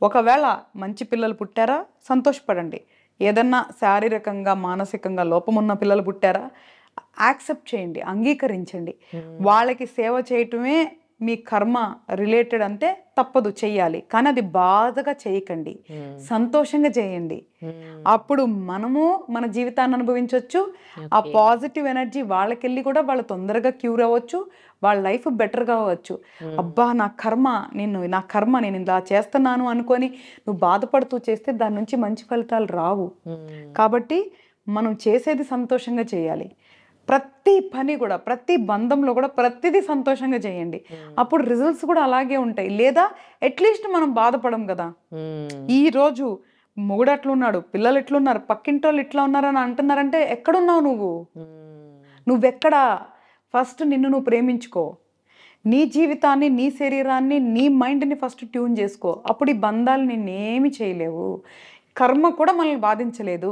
ఒకవేళ మంచి పిల్లలు పుట్టారా సంతోషపడండి. ఏదన్నా శారీరకంగా మానసికంగా లోపమున్న పిల్లలు పుట్టారా యాక్సెప్ట్ చేయండి, అంగీకరించండి. వాళ్ళకి సేవ చేయటమే మీ కర్మ రిలేటెడ్ అంటే తప్పదు, చెయ్యాలి. కానీ అది బాధగా చేయకండి, సంతోషంగా చేయండి. అప్పుడు మనము మన జీవితాన్ని అనుభవించవచ్చు. ఆ పాజిటివ్ ఎనర్జీ వాళ్ళకెళ్ళి కూడా వాళ్ళు తొందరగా క్యూర్ అవ్వచ్చు, వాళ్ళ లైఫ్ బెటర్గా అవ్వచ్చు. అబ్బా నా కర్మ నేను ఇలా చేస్తున్నాను అనుకొని నువ్వు బాధపడుతూ చేస్తే దాని నుంచి మంచి ఫలితాలు రావు. కాబట్టి మనం చేసేది సంతోషంగా చేయాలి. ప్రతి పని కూడా, ప్రతి బంధంలో కూడా ప్రతిదీ సంతోషంగా చేయండి. అప్పుడు రిజల్ట్స్ కూడా అలాగే ఉంటాయి. లేదా అట్లీస్ట్ మనం బాధపడం కదా. ఈ రోజు మొగుడు అట్లున్నాడు, పిల్లలు ఎట్లున్నారు, పక్కింటి వాళ్ళు ఇట్లా ఉన్నారని అంటున్నారంటే ఎక్కడున్నావు నువ్వెక్కడా? ఫస్ట్ నిన్ను నువ్వు ప్రేమించుకో. నీ జీవితాన్ని, నీ శరీరాన్ని, నీ మైండ్ని ఫస్ట్ ట్యూన్ చేసుకో. అప్పుడు ఈ బంధాలు నిన్నేమి చేయలేవు. కర్మ కూడా మనల్ని బాధించలేదు.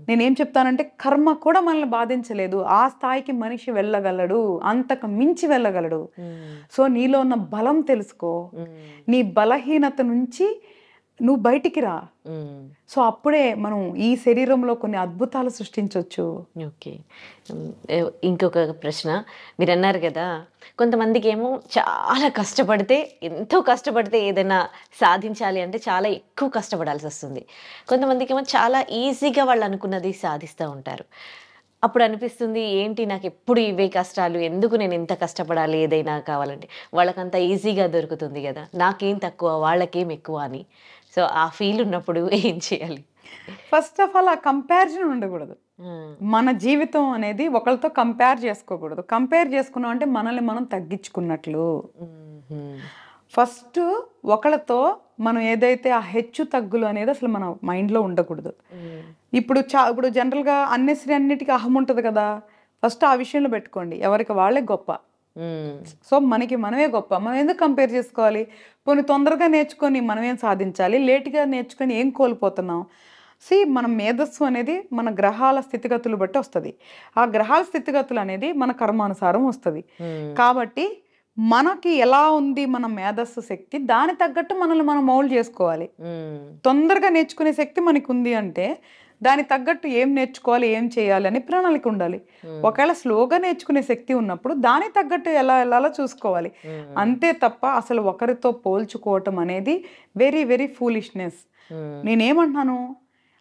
నేనేం చెప్తానంటే కర్మ కూడా మనల్ని బాధించలేదు. ఆ స్థాయికి మనిషి వెళ్ళగలడు, అంతకు మించి వెళ్ళగలడు. సో నీలో ఉన్న బలం తెలుసుకో. నీ బలహీనత నుంచి నువ్వు బయటికి రా. సో అప్పుడే మనం ఈ శరీరంలో కొన్ని అద్భుతాలు సృష్టించవచ్చు. ఓకే, ఇంకొక ప్రశ్న. మీరు అన్నారు కదా కొంతమందికి ఏమో చాలా కష్టపడితే, ఎంతో కష్టపడితే ఏదైనా సాధించాలి అంటే చాలా ఎక్కువ కష్టపడాల్సి వస్తుంది. కొంతమందికి ఏమో చాలా ఈజీగా వాళ్ళు అనుకున్నది సాధిస్తూ ఉంటారు. అప్పుడు అనిపిస్తుంది ఏంటి నాకు ఎప్పుడు ఇవే కష్టాలు, ఎందుకు నేను ఇంత కష్టపడాలి ఏదైనా కావాలంటే. వాళ్ళకంత ఈజీగా దొరుకుతుంది కదా, నాకేం తక్కువ వాళ్ళకేం ఎక్కువ అని. సో ఆ ఫీల్ ఉన్నప్పుడు ఏం చేయాలి? ఫస్ట్ ఆఫ్ ఆల్ ఆ కంపారిజన్ ఉండకూడదు. మన జీవితం అనేది ఒకరితో కంపేర్ చేసుకోకూడదు. కంపేర్ చేసుకున్నాం అంటే మనల్ని మనం తగ్గించుకున్నట్లు. ఫస్ట్ ఒకళ్ళతో మనం ఏదైతే ఆ హెచ్చు తగ్గులు అనేది అసలు మన మైండ్లో ఉండకూడదు. ఇప్పుడు జనరల్గా అన్నిటికీ అహం ఉంటుంది కదా. ఫస్ట్ ఆ విషయంలో పెట్టుకోండి, ఎవరికి వాళ్ళే గొప్ప. సో మనకి మనమే గొప్ప, మనం ఎందుకు కంపేర్ చేసుకోవాలి? కొన్ని తొందరగా నేర్చుకొని మనం ఏం సాధించాలి, లేట్గా నేర్చుకొని ఏం కోల్పోతున్నాం? మన మేధస్సు అనేది మన గ్రహాల స్థితిగతులు బట్టి వస్తుంది. ఆ గ్రహాల స్థితిగతులు అనేది మన కర్మానుసారం వస్తుంది. కాబట్టి మనకి ఎలా ఉంది మన మేధస్సు శక్తి, దాని తగ్గట్టు మనల్ని మనం మౌల్డ్ చేసుకోవాలి. తొందరగా నేర్చుకునే శక్తి మనకి ఉంది అంటే దానికి తగ్గట్టు ఏం నేర్చుకోవాలి, ఏం చేయాలి అని ప్రణాళిక ఉండాలి. ఒకవేళ స్లోగా నేర్చుకునే శక్తి ఉన్నప్పుడు దానికి తగ్గట్టు ఎలా వెళ్ళాలో చూసుకోవాలి. అంతే తప్ప అసలు ఒకరితో పోల్చుకోవటం అనేది వెరీ వెరీ ఫూలిష్నెస్. నేనేమంటున్నాను,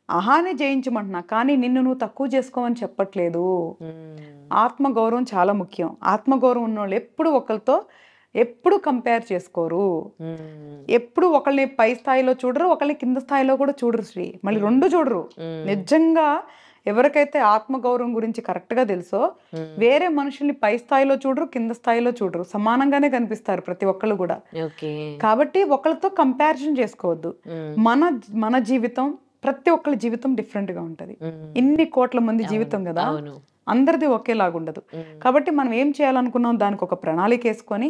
అహాన్ని జయించమంటున్నా, కానీ నిన్ను నువ్వు తక్కువ చేసుకోమని చెప్పట్లేదు. ఆత్మగౌరవం చాలా ముఖ్యం. ఆత్మగౌరవం ఉన్నోళ్ళు ఎప్పుడు కంపేర్ చేసుకోరు. ఎప్పుడు ఒకళ్ళని పై స్థాయిలో చూడరు, ఒకళ్ళని కింద స్థాయిలో కూడా చూడరు శ్రీ. మళ్ళీ రెండు చూడరు. నిజంగా ఎవరికైతే ఆత్మగౌరవం గురించి కరెక్ట్గా తెలుసో వేరే మనుషుల్ని పై స్థాయిలో చూడరు, కింద స్థాయిలో చూడరు, సమానంగానే కనిపిస్తారు ప్రతి ఒక్కళ్ళు కూడా. కాబట్టి ఒకళ్ళతో కంపారిజన్ చేసుకోవద్దు. మన జీవితం, ప్రతి ఒక్కళ్ళ జీవితం డిఫరెంట్ గా ఉంటది. ఇన్ని కోట్ల మంది జీవితం కదా, అందరిది ఒకేలాగుండదు. కాబట్టి మనం ఏం చేయాలనుకున్నాం దానికి ఒక ప్రణాళిక వేసుకొని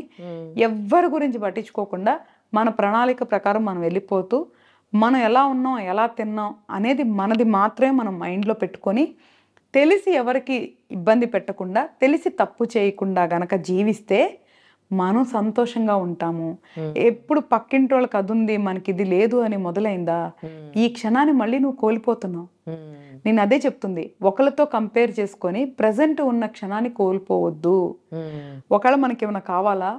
ఎవ్వరి గురించి పట్టించుకోకుండా మన ప్రణాళిక ప్రకారం మనం వెళ్ళిపోతూ మనం ఎలా ఉన్నాం, ఎలా తిన్నాం అనేది మనది మాత్రమే మనం మైండ్లో పెట్టుకొని తెలిసి ఎవరికి ఇబ్బంది పెట్టకుండా, తెలిసి తప్పు చేయకుండా గనక జీవిస్తే మనం సంతోషంగా ఉంటాము. ఎప్పుడు పక్కింటి వాళ్ళకి అది ఉంది మనకి ఇది లేదు అని మొదలైందా, ఈ క్షణాన్ని మళ్ళీ నువ్వు కోల్పోతున్నావు. నేను అదే చెప్తుంది, ఒకరితో కంపేర్ చేసుకొని ప్రజెంట్ ఉన్న క్షణాన్ని కోల్పోవద్దు. ఒకవేళ మనకి ఏమైనా కావాలా,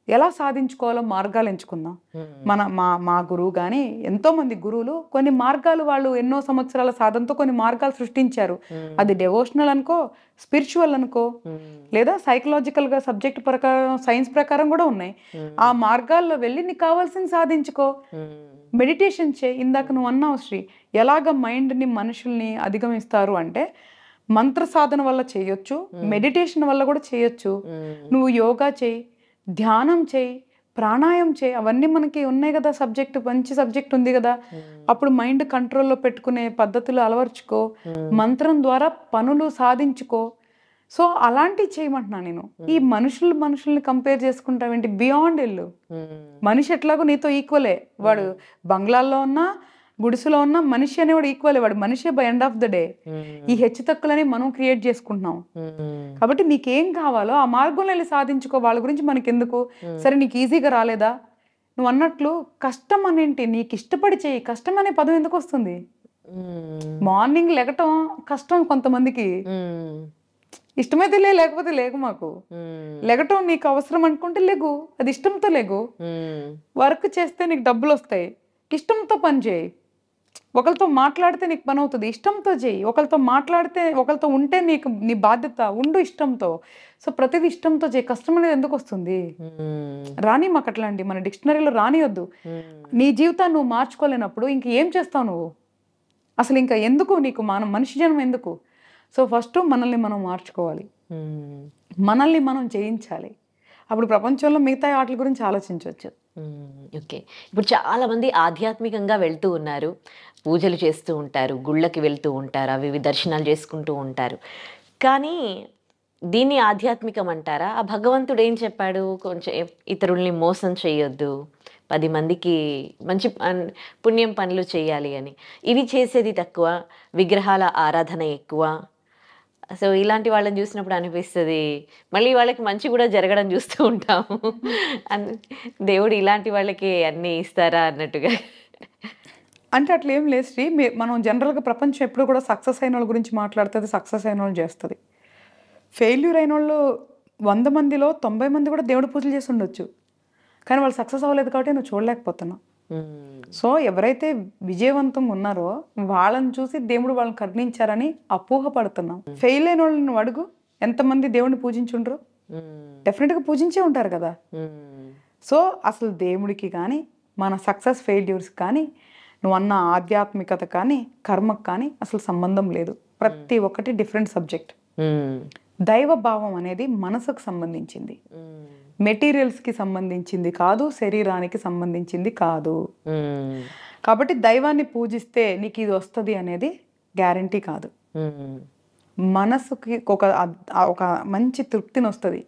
ఎలా సాధించుకోవాలో మార్గాలు ఎంచుకుందాం. మా గురువు కానీ ఎంతో మంది గురువులు కొన్ని మార్గాలు, వాళ్ళు ఎన్నో సంవత్సరాల సాధనతో కొన్ని మార్గాలు సృష్టించారు. అది డెవోషనల్ అనుకో, స్పిరిచువల్ అనుకో, లేదా సైకలాజికల్ గా సబ్జెక్ట్ ప్రకారం, సైన్స్ ప్రకారం కూడా ఉన్నాయి. ఆ మార్గాల్లో వెళ్ళి నీకు కావాల్సింది సాధించుకో. మెడిటేషన్ చేయి. ఇందాక నువ్వు అన్నావు శ్రీ, ఎలాగ మైండ్ని మనుషుల్ని అధిగమిస్తారు అంటే మంత్ర సాధన వల్ల చేయొచ్చు, మెడిటేషన్ వల్ల కూడా చేయొచ్చు. నువ్వు యోగా చేయి, ధ్యానం చేయి, ప్రాణాయామం చేయి, అవన్నీ మనకి ఉన్నాయి కదా. సబ్జెక్ట్ మంచి సబ్జెక్ట్ ఉంది కదా. అప్పుడు మైండ్ కంట్రోల్లో పెట్టుకునే పద్ధతులు అలవర్చుకో, మంత్రం ద్వారా పనులు సాధించుకో. సో అలాంటివి చేయమంటున్నా నేను. ఈ మనుషుల్ని కంపేర్ చేసుకుంటావేంటి, బియాండ్ వెళ్ళు. మనిషి ఎట్లాగో నీతో ఈక్వలే. వాడు బంగ్లాల్లో ఉన్నా, గుడిసెలో ఉన్న మనిషి అనేవాడు ఈక్వల్. వాడు మనిషే by end of the day. ఈ హెచ్చు తక్కువలని మనం క్రియేట్ చేసుకుంటున్నాం. కాబట్టి నీకేం కావాలో ఆ మార్గంలో వెళ్ళి సాధించుకో. వాళ్ళ గురించి మనకెందుకు. సరే నీకు ఈజీగా రాలేదా, నువ్వు అన్నట్లు కష్టం అనేంటి, నీకు ఇష్టపడి చేయి. కష్టం అనే పదం ఎందుకు వస్తుంది? మార్నింగ్ లెగటం కష్టం కొంతమందికి, ఇష్టమైతే లేకపోతే లేకు. మాకు లెగటం నీకు అవసరం అనుకుంటే లేగు, అది ఇష్టంతో లేగు. వర్క్ చేస్తే నీకు డబ్బులు వస్తాయి, ఇష్టంతో పని చేయి. ఒకరితో మాట్లాడితే నీకు పని అవుతుంది, ఇష్టంతో చేయి. ఒకరితో ఉంటే నీకు నీ బాధ్యత, ఉండు ఇష్టంతో. సో ప్రతిదీ ఇష్టంతో చేయి. కష్టం అనేది ఎందుకు వస్తుంది? రాని మాకు అట్లాంటి మన డిక్షనరీలో రానియొద్దు. నీ జీవితాన్ని నువ్వు మార్చుకోలేనప్పుడు ఇంక ఏం చేస్తావు నువ్వు? అసలు ఇంకా ఎందుకు నీకు మనిషి జన్మ ఎందుకు? సో ఫస్ట్ మనల్ని మనం మార్చుకోవాలి, మనల్ని మనం జయించాలి. అప్పుడు ప్రపంచంలో మిగతా వాటి గురించి ఆలోచించవచ్చు. ఓకే. ఇప్పుడు చాలా మంది ఆధ్యాత్మికంగా వెళ్తూ ఉన్నారు, పూజలు చేస్తూ ఉంటారు, గుళ్ళకి వెళ్తూ ఉంటారు, అవి దర్శనాలు చేసుకుంటూ ఉంటారు. కానీ దీన్ని ఆధ్యాత్మికం అంటారా? ఆ భగవంతుడు ఏం చెప్పాడు? కొంచెం ఇతరుల్ని మోసం చేయొద్దు, 10 మందికి మంచి పుణ్యం పనులు చేయాలి అని. ఇవి చేసేది తక్కువ, విగ్రహాల ఆరాధన ఎక్కువ. సో ఇలాంటి వాళ్ళని చూసినప్పుడు అనిపిస్తుంది, మళ్ళీ వాళ్ళకి మంచి కూడా జరగడం చూస్తూ ఉంటాము. దేవుడు ఇలాంటి వాళ్ళకి అన్నీ ఇస్తారా అన్నట్టుగా. అంటే అట్లా ఏం లేదు శ్రీ. మనం జనరల్గా ప్రపంచం ఎప్పుడు కూడా సక్సెస్ అయిన వాళ్ళ గురించి మాట్లాడుతుంది, సక్సెస్ అయిన వాళ్ళు చేస్తుంది. ఫెయిల్యూర్ అయిన వాళ్ళు 100 మందిలో 90 మంది కూడా దేవుడి పూజలు చేసి ఉండొచ్చు, కానీ వాళ్ళు సక్సెస్ అవ్వలేదు కాబట్టి నువ్వు చూడలేకపోతున్నావు. సో ఎవరైతే విజయవంతంగా ఉన్నారో వాళ్ళని చూసి దేవుడు వాళ్ళని కరుణించారని అపోహపడుతున్నాం. ఫెయిల్ అయిన వాళ్ళు నువ్వు అడుగు, ఎంతమంది దేవుడిని పూజించుండ్రు? డెఫినెట్గా పూజించే ఉంటారు కదా. సో అసలు దేవుడికి కానీ, మన సక్సెస్ ఫెయిల్యూర్స్ కానీ, నువ్వు అన్న ఆధ్యాత్మికత కానీ, కర్మకు కానీ అసలు సంబంధం లేదు. ప్రతి ఒక్కటి డిఫరెంట్ సబ్జెక్ట్. దైవ భావం అనేది మనసుకు సంబంధించింది, మెటీరియల్స్కి సంబంధించింది కాదు, శరీరానికి సంబంధించింది కాదు. కాబట్టి దైవాన్ని పూజిస్తే నీకు ఇది వస్తుంది అనేది గ్యారంటీ కాదు. మనసుకి ఒక మంచి తృప్తిని వస్తుంది,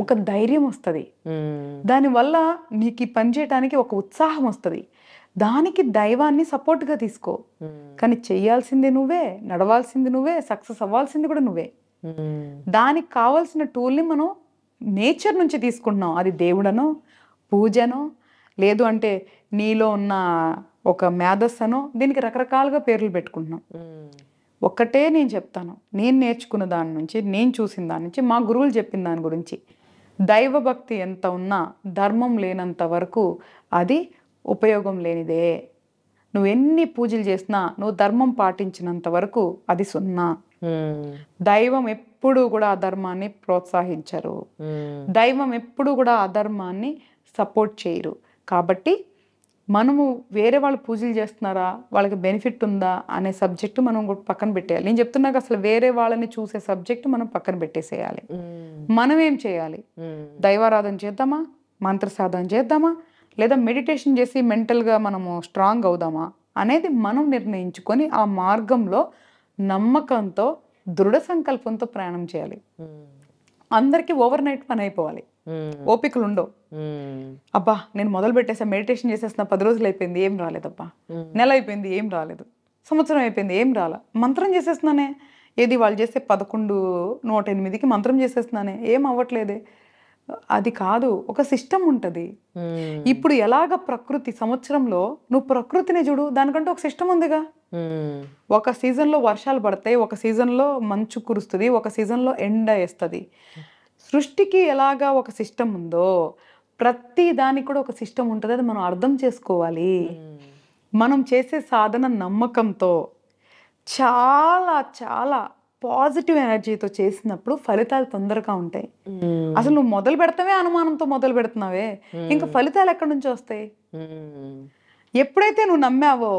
ఒక ధైర్యం వస్తుంది, దానివల్ల నీకు ఈ పని చేయడానికి ఒక ఉత్సాహం వస్తుంది. దానికి దైవాన్ని సపోర్ట్గా తీసుకో. కానీ చెయ్యాల్సింది నువ్వే, నడవాల్సింది నువ్వే, సక్సెస్ అవ్వాల్సింది కూడా నువ్వే. దానికి కావాల్సిన టూల్ని మనం నేచర్ నుంచి తీసుకుంటున్నాం. అది దేవుడనో, పూజనో, లేదు అంటే నీలో ఉన్న ఒక మేధస్సనో, దీనికి రకరకాలుగా పేర్లు పెట్టుకుంటున్నాం. ఒక్కటే నేను చెప్తాను, నేను నేర్చుకున్న దాని నుంచి, నేను చూసిన దాని నుంచి, మా గురువులు చెప్పిన దాని గురించి, దైవభక్తి ఎంత ఉన్నా ధర్మం లేనంత వరకు అది ఉపయోగం లేనిదే. నువ్వు ఎన్ని పూజలు చేసినా నువ్వు ధర్మం పాటించినంత వరకు అది సున్నా. దైవం ఎప్పుడూ కూడా అధర్మాన్ని ప్రోత్సహించరు. దైవం ఎప్పుడు కూడా అధర్మాన్ని సపోర్ట్ చేయరు. కాబట్టి మనము వేరే వాళ్ళు పూజలు చేస్తున్నారా, వాళ్ళకి బెనిఫిట్ ఉందా అనే సబ్జెక్టు మనం పక్కన పెట్టేయాలి. నేను చెప్తున్నాక అసలు వేరే వాళ్ళని చూసే సబ్జెక్టు మనం పక్కన పెట్టేసేయాలి. మనం ఏం చేయాలి? దైవారాధన చేద్దామా, మంత్ర సాధన చేద్దామా, లేదా మెడిటేషన్ చేసి మెంటల్గా మనము స్ట్రాంగ్ అవుదామా అనేది మనం నిర్ణయించుకొని ఆ మార్గంలో నమ్మకంతో దృఢ సంకల్పంతో ప్రయాణం చేయాలి. అందరికీ ఓవర్ నైట్ పని అయిపోవాలి, ఓపికలు ఉండవు. అబ్బా నేను మొదలు పెట్టేసా, మెడిటేషన్ చేసేసిన 10 రోజులు అయిపోయింది ఏం రాలేదబ్బా, నెల అయిపోయింది ఏం రాలేదు, సంవత్సరం అయిపోయింది ఏం రాలా, మంత్రం చేసేస్తున్నానే, ఏది వాళ్ళు చేసే 11:108కి మంత్రం చేసేస్తున్నానే ఏం అవ్వట్లేదే. అది కాదు, ఒక సిస్టమ్ ఉంటుంది. ఇప్పుడు ఎలాగ ప్రకృతి సంవత్సరంలో నువ్వు ప్రకృతిని చూడు, దానికంటే ఒక సిస్టమ్ ఉందిగా. ఒక సీజన్లో వర్షాలు పడతాయి, ఒక సీజన్లో మంచు కురుస్తుంది, ఒక సీజన్లో ఎండ వేస్తుంది. సృష్టికి ఎలాగా ఒక సిస్టమ్ ఉందో ప్రతి దానికి కూడా ఒక సిస్టమ్ ఉంటుంది. అది మనం అర్థం చేసుకోవాలి. మనం చేసే సాధన నమ్మకంతో చాలా చాలా పాజిటివ్ ఎనర్జీతో చేసినప్పుడు ఫలితాలు తొందరగా ఉంటాయి. అసలు నువ్వు మొదలు పెడతావే అనుమానంతో మొదలు పెడుతున్నావే, ఇంకా ఫలితాలు ఎక్కడి నుంచి వస్తాయి? ఎప్పుడైతే నువ్వు నమ్మావో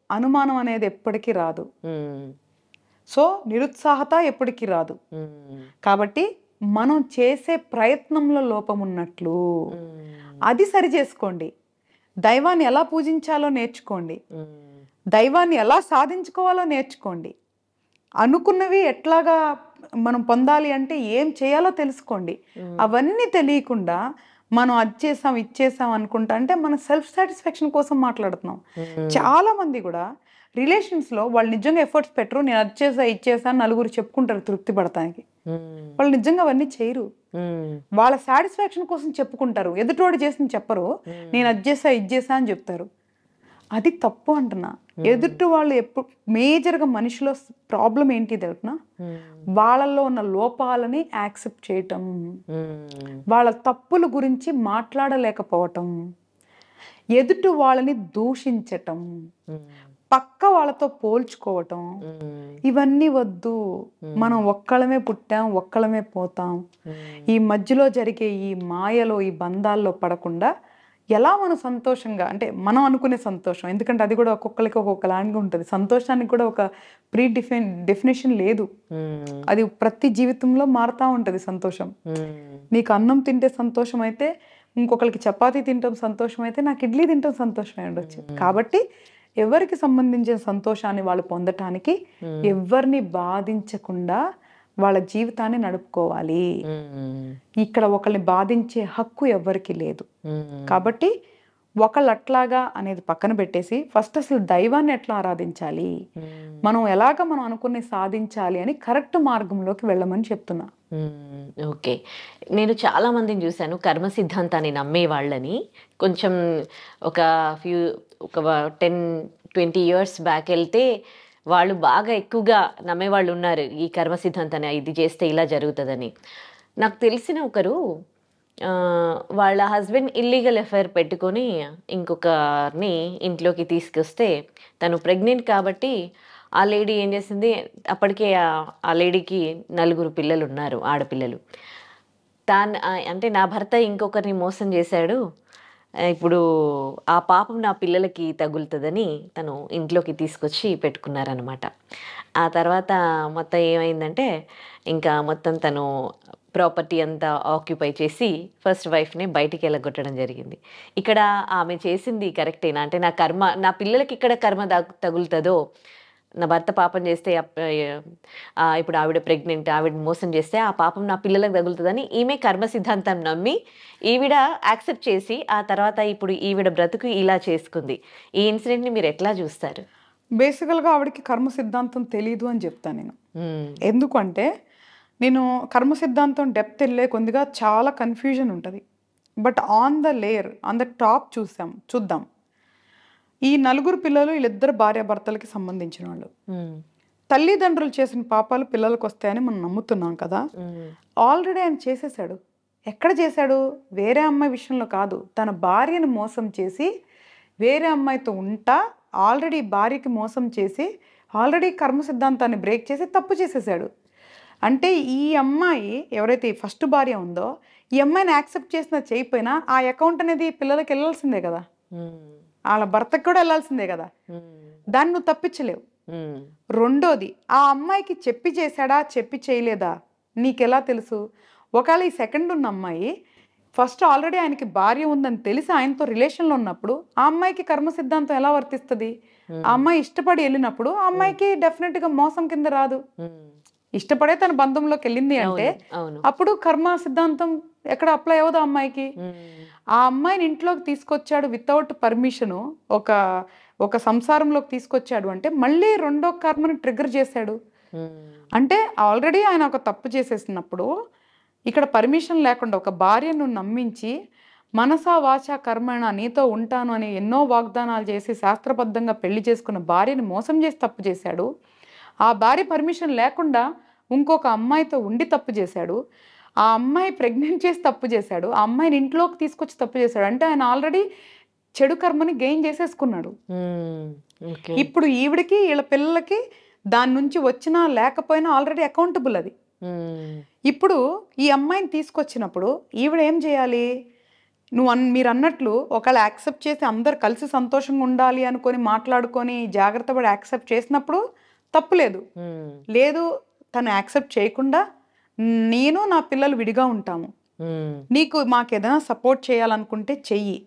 అనుమానం అనేది ఎప్పటికీ రాదు. సో నిరుత్సాహత ఎప్పటికీ రాదు. కాబట్టి మనం చేసే ప్రయత్నంలో లోపం ఉన్నట్లు అది సరి చేసుకోండి. దైవాన్ని ఎలా పూజించాలో నేర్చుకోండి, దైవాన్ని ఎలా సాధించుకోవాలో నేర్చుకోండి, అనుకున్నవి ఎట్లాగా మనం పొందాలి అంటే ఏం చేయాలో తెలుసుకోండి. అవన్నీ తెలియకుండా మనం అది చేసాం ఇచ్చేసాం అనుకుంటా అంటే మన సెల్ఫ్ సాటిస్ఫాక్షన్ కోసం మాట్లాడుతున్నాం. చాలా మంది కూడా రిలేషన్స్లో వాళ్ళు నిజంగా ఎఫర్ట్స్ పెట్టరు. నేను అది చేసా ఇచ్చేసాను నలుగురు చెప్పుకుంటారు తృప్తి పడటానికి. వాళ్ళు నిజంగా అవన్నీ చేయరు. వాళ్ళ సాటిస్ఫాక్షన్ కోసం చెప్పుకుంటారు, ఎదుటోడు చేసిన చెప్పరు. నేను అది చేసా ఇది చేసా అని చెప్తారు. అది తప్పు అంటున్నా. ఎదుటి వాళ్ళు ఎప్పుడు మేజర్గా మనిషిలో ప్రాబ్లం ఏంటి తెలుపునా, వాళ్ళల్లో ఉన్న లోపాలని యాక్సెప్ట్ చేయటం, వాళ్ళ తప్పుల గురించి మాట్లాడలేకపోవటం, ఎదుటి వాళ్ళని దూషించటం, పక్క వాళ్ళతో పోల్చుకోవటం, ఇవన్నీ వద్దు. మనం ఒక్కళ్ళమే పుట్టాం, ఒక్కళ్ళమే పోతాం. ఈ మధ్యలో జరిగే ఈ మాయలో ఈ బంధాల్లో పడకుండా ఎలా మనం సంతోషంగా, అంటే మనం అనుకునే సంతోషం, ఎందుకంటే అది కూడా ఒక్కొక్కరికి ఒక్కొక్కలాంటిగా ఉంటుంది. సంతోషానికి కూడా ఒక డెఫినేషన్ లేదు. అది ప్రతి జీవితంలో మారుతూ ఉంటుంది సంతోషం. నీకు అన్నం తింటే సంతోషం అయితే ఇంకొకరికి చపాతీ తింటాం సంతోషం అయితే నాకు ఇడ్లీ తింటాం సంతోషమే ఉండొచ్చు. కాబట్టి ఎవరికి సంబంధించిన సంతోషాన్ని వాళ్ళు పొందటానికి ఎవరిని బాధించకుండా వాళ్ళ జీవితాన్ని నడుపుకోవాలి. ఇక్కడ ఒకళ్ళని బాధించే హక్కు ఎవరికి లేదు. కాబట్టి ఒకళ్ళు అట్లాగా అనేది పక్కన పెట్టేసి ఫస్ట్ అసలు దైవాన్ని ఎట్లా ఆరాధించాలి, మనం ఎలాగ మనం అనుకునే సాధించాలి అని కరెక్ట్ మార్గంలోకి వెళ్ళమని చెప్తున్నా. ఓకే, నేను చాలా మందిని చూశాను కర్మ సిద్ధాంతాన్ని నమ్మే వాళ్ళని. కొంచెం ఒక 10-20 years బ్యాక్ వెళ్తే వాళ్ళు బాగా ఎక్కువగా నమ్మేవాళ్ళు ఉన్నారు ఈ కర్మ సిద్ధాంతాన్ని, ఇది చేస్తే ఇలా జరుగుతుందని. నాకు తెలిసిన ఒకరు వాళ్ళ హస్బెండ్ ఇల్లీగల్ అఫైర్ పెట్టుకొని ఇంకొకరిని ఇంట్లోకి తీసుకొస్తే తను ప్రెగ్నెంట్ కాబట్టి ఆ లేడీ ఏం చేసింది, అప్పటికే ఆ లేడీకి 4 పిల్లలు ఉన్నారు, ఆడపిల్లలు. అంటే నా భర్త ఇంకొకరిని మోసం చేశాడు, ఇప్పుడు ఆ పాపం నా పిల్లలకి తగులుతుందని తను ఇంట్లోకి తీసుకొచ్చి పెట్టుకున్నారనమాట. ఆ తర్వాత మొత్తం ఏమైందంటే ఇంకా మొత్తం తను ప్రాపర్టీ అంతా ఆక్యుపై చేసి ఫస్ట్ వైఫ్ని బయటికి వెళ్ళగొట్టడం జరిగింది. ఇక్కడ ఆమె చేసింది కరెక్టేనా? అంటే నా పిల్లలకి ఇక్కడ కర్మ తగులుతుందో, నా భర్త పాపం చేస్తే ఇప్పుడు ఆవిడ ప్రెగ్నెంట్, ఆవిడ మోసం చేస్తే ఆ పాపం నా పిల్లలకు తగులుతుందని ఈమె కర్మ సిద్ధాంతం నమ్మి ఈవిడ యాక్సెప్ట్ చేసి ఆ తర్వాత ఇప్పుడు ఈవిడ బ్రతుకు ఇలా చేసుకుంది. ఈ ఇన్సిడెంట్ని మీరు ఎట్లా చూస్తారు? బేసికల్గా ఆవిడకి కర్మ సిద్ధాంతం తెలీదు అని చెప్తాను నేను. ఎందుకంటే నేను కర్మ సిద్ధాంతం డెప్త్ వెళ్ళే కొద్దిగా చాలా కన్ఫ్యూజన్ ఉంటుంది. But on the layer, on the top చూద్దాం. ఈ 4 పిల్లలు వీళ్ళిద్దరు భార్యాభర్తలకి సంబంధించిన వాళ్ళు. తల్లిదండ్రులు చేసిన పాపాలు పిల్లలకు వస్తాయని మనం నమ్ముతున్నాం కదా. ఆల్రెడీ ఆయన చేసేసాడు. ఎక్కడ చేశాడు? వేరే అమ్మాయి విషయంలో కాదు, తన భార్యను మోసం చేసి వేరే అమ్మాయితో ఉంటా ఆల్రెడీ భార్యకి మోసం చేసి ఆల్రెడీ కర్మ సిద్ధాంతాన్ని బ్రేక్ చేసి తప్పు చేసేసాడు. అంటే ఈ అమ్మాయి ఎవరైతే ఈ ఫస్ట్ భార్య ఉందో ఈ అమ్మాయిని యాక్సెప్ట్ చేసినా చేయకపోయినా ఆ అకౌంట్ అనేది పిల్లలకి వెళ్ళాల్సిందే కదా, వాళ్ళ భర్తకు కూడా వెళ్ళాల్సిందే కదా, దాన్ని నువ్వు తప్పించలేవు. రెండోది, ఆ అమ్మాయికి చెప్పి చేశాడా చెప్పి చేయలేదా నీకెలా తెలుసు? ఒకవేళ ఈ సెకండ్ ఉన్న అమ్మాయి ఫస్ట్ ఆల్రెడీ ఆయనకి భార్య ఉందని తెలిసి ఆయనతో రిలేషన్లో ఉన్నప్పుడు ఆ అమ్మాయికి కర్మ సిద్ధాంతం ఎలా వర్తిస్తుంది? ఆ అమ్మాయి ఇష్టపడి వెళ్ళినప్పుడు ఆ అమ్మాయికి డెఫినెట్గా మోసం కింద రాదు. ఇష్టపడే తన బంధంలోకి వెళ్ళింది అంటే అప్పుడు కర్మ సిద్ధాంతం ఎక్కడ అప్లై అవ్వదు ఆ అమ్మాయికి. ఆ అమ్మాయిని ఇంట్లోకి తీసుకొచ్చాడు వితౌట్ పర్మిషను, ఒక సంసారంలోకి తీసుకొచ్చాడు అంటే మళ్ళీ రెండో కర్మని ట్రిగ్గర్ చేశాడు. అంటే ఆల్రెడీ ఆయన ఒక తప్పు చేసేసినప్పుడు ఇక్కడ పర్మిషన్ లేకుండా ఒక భార్యను నమ్మించి మనసా వాచా కర్మణ నీతో ఉంటాను అని ఎన్నో వాగ్దానాలు చేసి శాస్త్రబద్ధంగా పెళ్లి చేసుకున్న భార్యని మోసం చేసి తప్పు చేశాడు. ఆ భార్య పర్మిషన్ లేకుండా ఇంకొక అమ్మాయితో ఉండి తప్పు చేశాడు. ఆ అమ్మాయి ప్రెగ్నెంట్ చేసి తప్పు చేశాడు. ఆ అమ్మాయిని ఇంట్లోకి తీసుకొచ్చి తప్పు చేశాడు. అంటే ఆయన ఆల్రెడీ చెడు కర్మని గెయిన్ చేసేసుకున్నాడు. ఇప్పుడు ఈవిడికి వీళ్ళ పిల్లలకి దాని నుంచి వచ్చినా లేకపోయినా ఆల్రెడీ అకౌంటబుల్ అది. ఇప్పుడు ఈ అమ్మాయిని తీసుకొచ్చినప్పుడు ఈవిడ ఏం చేయాలి? మీరు అన్నట్లు ఒకవేళ యాక్సెప్ట్ చేసి అందరు కలిసి సంతోషంగా ఉండాలి అనుకొని మాట్లాడుకొని జాగ్రత్త పడి యాక్సెప్ట్ చేసినప్పుడు తప్పులేదు. లేదు తను యాక్సెప్ట్ చేయకుండా నేను నా పిల్లలు విడిగా ఉంటాము, నీకు మాకేదైనా సపోర్ట్ చేయాలనుకుంటే చెయ్యి,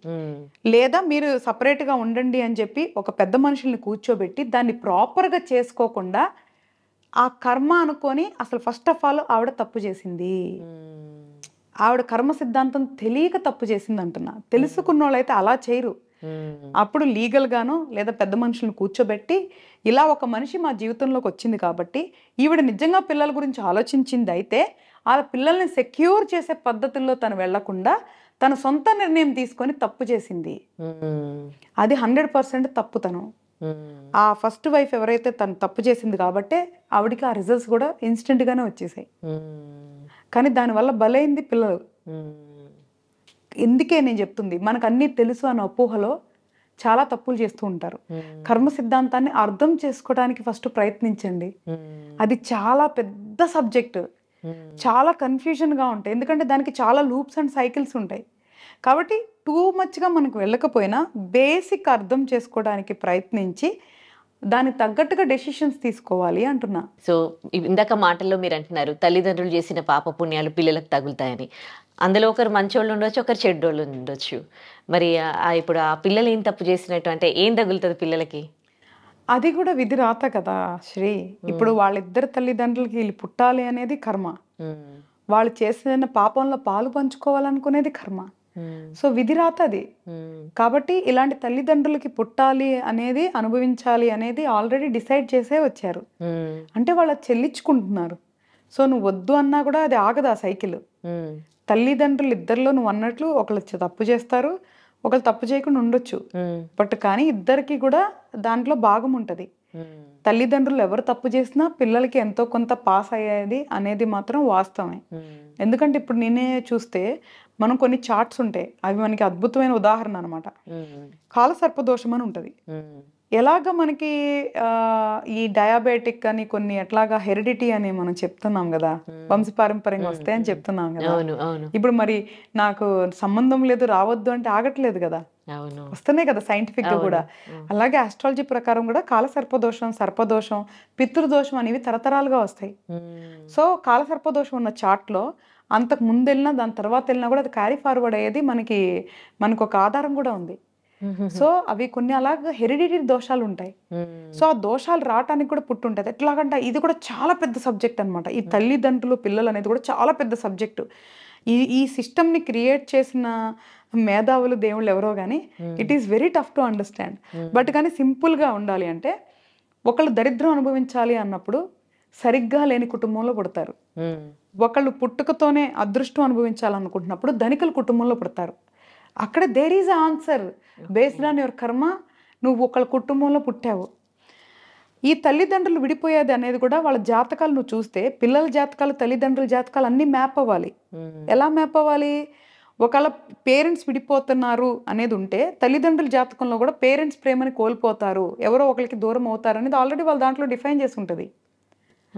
లేదా మీరు సపరేట్గా ఉండండి అని చెప్పి ఒక పెద్ద మనుషుల్ని కూర్చోబెట్టి దాన్ని ప్రాపర్గా చేసుకోకుండా ఆ కర్మ అనుకొని అసలు ఫస్ట్ ఆఫ్ ఆల్ ఆవిడ తప్పు చేసింది. ఆవిడ కర్మ సిద్ధాంతం తెలియక తప్పు చేసింది అంటున్నా. తెలుసుకున్న వాళ్ళైతే అలా చేయరు. అప్పుడు లీగల్గానో లేదా పెద్ద మనుషులను కూర్చోబెట్టి ఇలా ఒక మనిషి మా జీవితంలోకి వచ్చింది కాబట్టి ఈవిడ నిజంగా పిల్లల గురించి ఆలోచించింది అయితే ఆ పిల్లల్ని సెక్యూర్ చేసే పద్ధతుల్లో తను వెళ్లకుండా తన సొంత నిర్ణయం తీసుకొని తప్పు చేసింది. అది 100% తప్పు. తను ఆ ఫస్ట్ వైఫ్ ఎవరైతే తను తప్పు చేసింది కాబట్టే ఆవిడికి ఆ రిజల్ట్స్ కూడా ఇన్స్టెంట్గానే వచ్చేసాయి. కానీ దానివల్ల బలైంది పిల్లలు. ఎందుకే నేను చెప్తుంది, మనకు అన్నీ తెలుసు అన్న అపోహలో చాలా తప్పులు చేస్తూ ఉంటారు. కర్మ సిద్ధాంతాన్ని అర్థం చేసుకోవడానికి ఫస్ట్ ప్రయత్నించండి. అది చాలా పెద్ద సబ్జెక్ట్, చాలా కన్ఫ్యూజన్గా ఉంటాయి. ఎందుకంటే దానికి చాలా లూప్స్ అండ్ సైకిల్స్ ఉంటాయి. కాబట్టి టూ మచ్గా మనకు వెళ్ళకపోయినా బేసిక్ అర్థం చేసుకోవడానికి ప్రయత్నించి దానికి తగ్గట్టుగా డెసిషన్స్ తీసుకోవాలి అంటున్నా. సో ఇందాక మాటల్లో మీరు అంటున్నారు తల్లిదండ్రులు చేసిన పాప పుణ్యాలు పిల్లలకు తగులుతాయని. అందులో ఒకరు మంచోళ్ళు ఉండొచ్చు, ఒకరు చెడ్డోళ్ళు ఉండొచ్చు. మరి ఇప్పుడు ఆ పిల్లలు ఏం తప్పు చేసినట్టు అంటే ఏం తగులుతుంది పిల్లలకి? అది కూడా విధి రాత కదా శ్రీ. ఇప్పుడు వాళ్ళిద్దరు తల్లిదండ్రులకి వీళ్ళు పుట్టాలి అనేది కర్మ, వాళ్ళు చేసిన పాపంలో పాలు పంచుకోవాలనుకునేది కర్మ. సో విధి రాత అది. కాబట్టి ఇలాంటి తల్లిదండ్రులకి పుట్టాలి అనేది అనుభవించాలి అనేది ఆల్రెడీ డిసైడ్ చేసే వచ్చారు. అంటే వాళ్ళు చెల్లించుకుంటున్నారు. సో నువ్వు వద్దు అన్నా కూడా అది ఆగదు ఆ సైకిల్. తల్లిదండ్రులు ఇద్దరిలో నువ్వు అన్నట్లు ఒకళ్ళు తప్పు చేస్తారు, ఒకళ్ళు తప్పు చేయకుండా ఉండొచ్చు. బట్ కానీ ఇద్దరికి కూడా దాంట్లో భాగం ఉంటుంది. తల్లిదండ్రులు ఎవరు తప్పు చేసినా పిల్లలకి ఎంతో కొంత పాస్ అయ్యేది అనేది మాత్రం వాస్తవమే. ఎందుకంటే ఇప్పుడు నేనే చూస్తే మనం కొన్ని చార్ట్స్ ఉంటాయి, అవి మనకి అద్భుతమైన ఉదాహరణ అనమాట. కాలసర్పదోషం అని ఉంటుంది. ఎలాగ మనకి ఈ డయాబెటిక్ అని కొన్ని ఎట్లాగా హెరిడిటీ అని మనం చెప్తున్నాం కదా, వంశపారంపర్యంగా వస్తాయని చెప్తున్నాం కదా. ఇప్పుడు మరి నాకు సంబంధం లేదు రావద్దు అంటే ఆగట్లేదు కదా, వస్తున్నాయి కదా సైంటిఫిక్ గా కూడా. అలాగే ఆస్ట్రాలజీ ప్రకారం కూడా కాలసర్పదోషం, సర్పదోషం, పితృదోషం అనేవి తరతరాలుగా వస్తాయి. సో కాలసర్పదోషం ఉన్న చార్ట్లో అంతకు ముందు వెళ్ళినా దాని తర్వాత వెళ్ళినా కూడా అది క్యారీ ఫార్వర్డ్ అయ్యేది మనకు ఒక ఆధారం కూడా ఉంది. సో అవి కొన్ని అలాగే హెరిడిటరీ దోషాలు ఉంటాయి. సో ఆ దోషాలు రావటానికి కూడా పుట్టుంటది. ఎట్లాగంటే ఇది కూడా చాలా పెద్ద సబ్జెక్ట్ అనమాట. ఈ తల్లిదండ్రులు పిల్లలు అనేది కూడా చాలా పెద్ద సబ్జెక్టు. ఈ సిస్టమ్ని క్రియేట్ చేసిన మేధావులు దేవుళ్ళు ఎవరో కానీ it is very tough to understand. But కానీ సింపుల్గా ఉండాలి అంటే ఒకళ్ళు దరిద్రం అనుభవించాలి అన్నప్పుడు సరిగ్గా లేని కుటుంబంలో పుడతారు. ఒకళ్ళు పుట్టుకతోనే అదృష్టం అనుభవించాలనుకుంటున్నప్పుడు ధనికుల కుటుంబంలో పుడతారు. అక్కడ there is answer based on your karma. నువ్వు ఒకళ్ళ కుటుంబంలో పుట్టావు. ఈ తల్లిదండ్రులు విడిపోయేది అనేది కూడా వాళ్ళ జాతకాలు నువ్వు చూస్తే పిల్లల జాతకాలు తల్లిదండ్రుల జాతకాలు అన్నీ మ్యాప్ అవ్వాలి. ఎలా మ్యాప్ అవ్వాలి? ఒకవేళ పేరెంట్స్ విడిపోతున్నారు అనేది ఉంటే తల్లిదండ్రుల జాతకంలో కూడా పేరెంట్స్ ప్రేమని కోల్పోతారు, ఎవరో ఒకరికి దూరం అవుతారు అనేది ఆల్రెడీ వాళ్ళ దాంట్లో డిఫైన్ చేసి ఉంటుంది.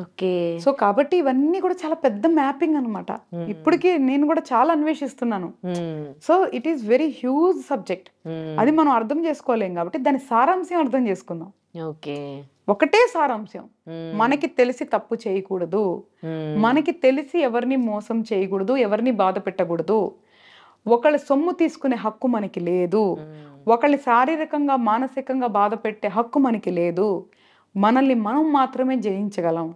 ఓకే. సో కాబట్టి ఇవన్నీ కూడా చాలా పెద్ద మ్యాపింగ్ అనమాట. ఇప్పటికీ నేను కూడా చాలా అన్వేషిస్తున్నాను. So it is very huge subject. అది మనం అర్థం చేసుకోలేం కాబట్టి దాని సారాంశం అర్థం చేసుకుందాం. ఓకే. ఒకటే సారాంశం, మనకి తెలిసి తప్పు చేయకూడదు, మనకి తెలిసి ఎవరిని మోసం చేయకూడదు, ఎవరిని బాధ పెట్టకూడదు, ఒకళ్ళ సొమ్ము తీసుకునే హక్కు మనకి లేదు, ఒకళ్ళని శారీరకంగా మానసికంగా బాధ పెట్టే హక్కు మనకి లేదు, మనల్ని మనం మాత్రమే జయించగలం.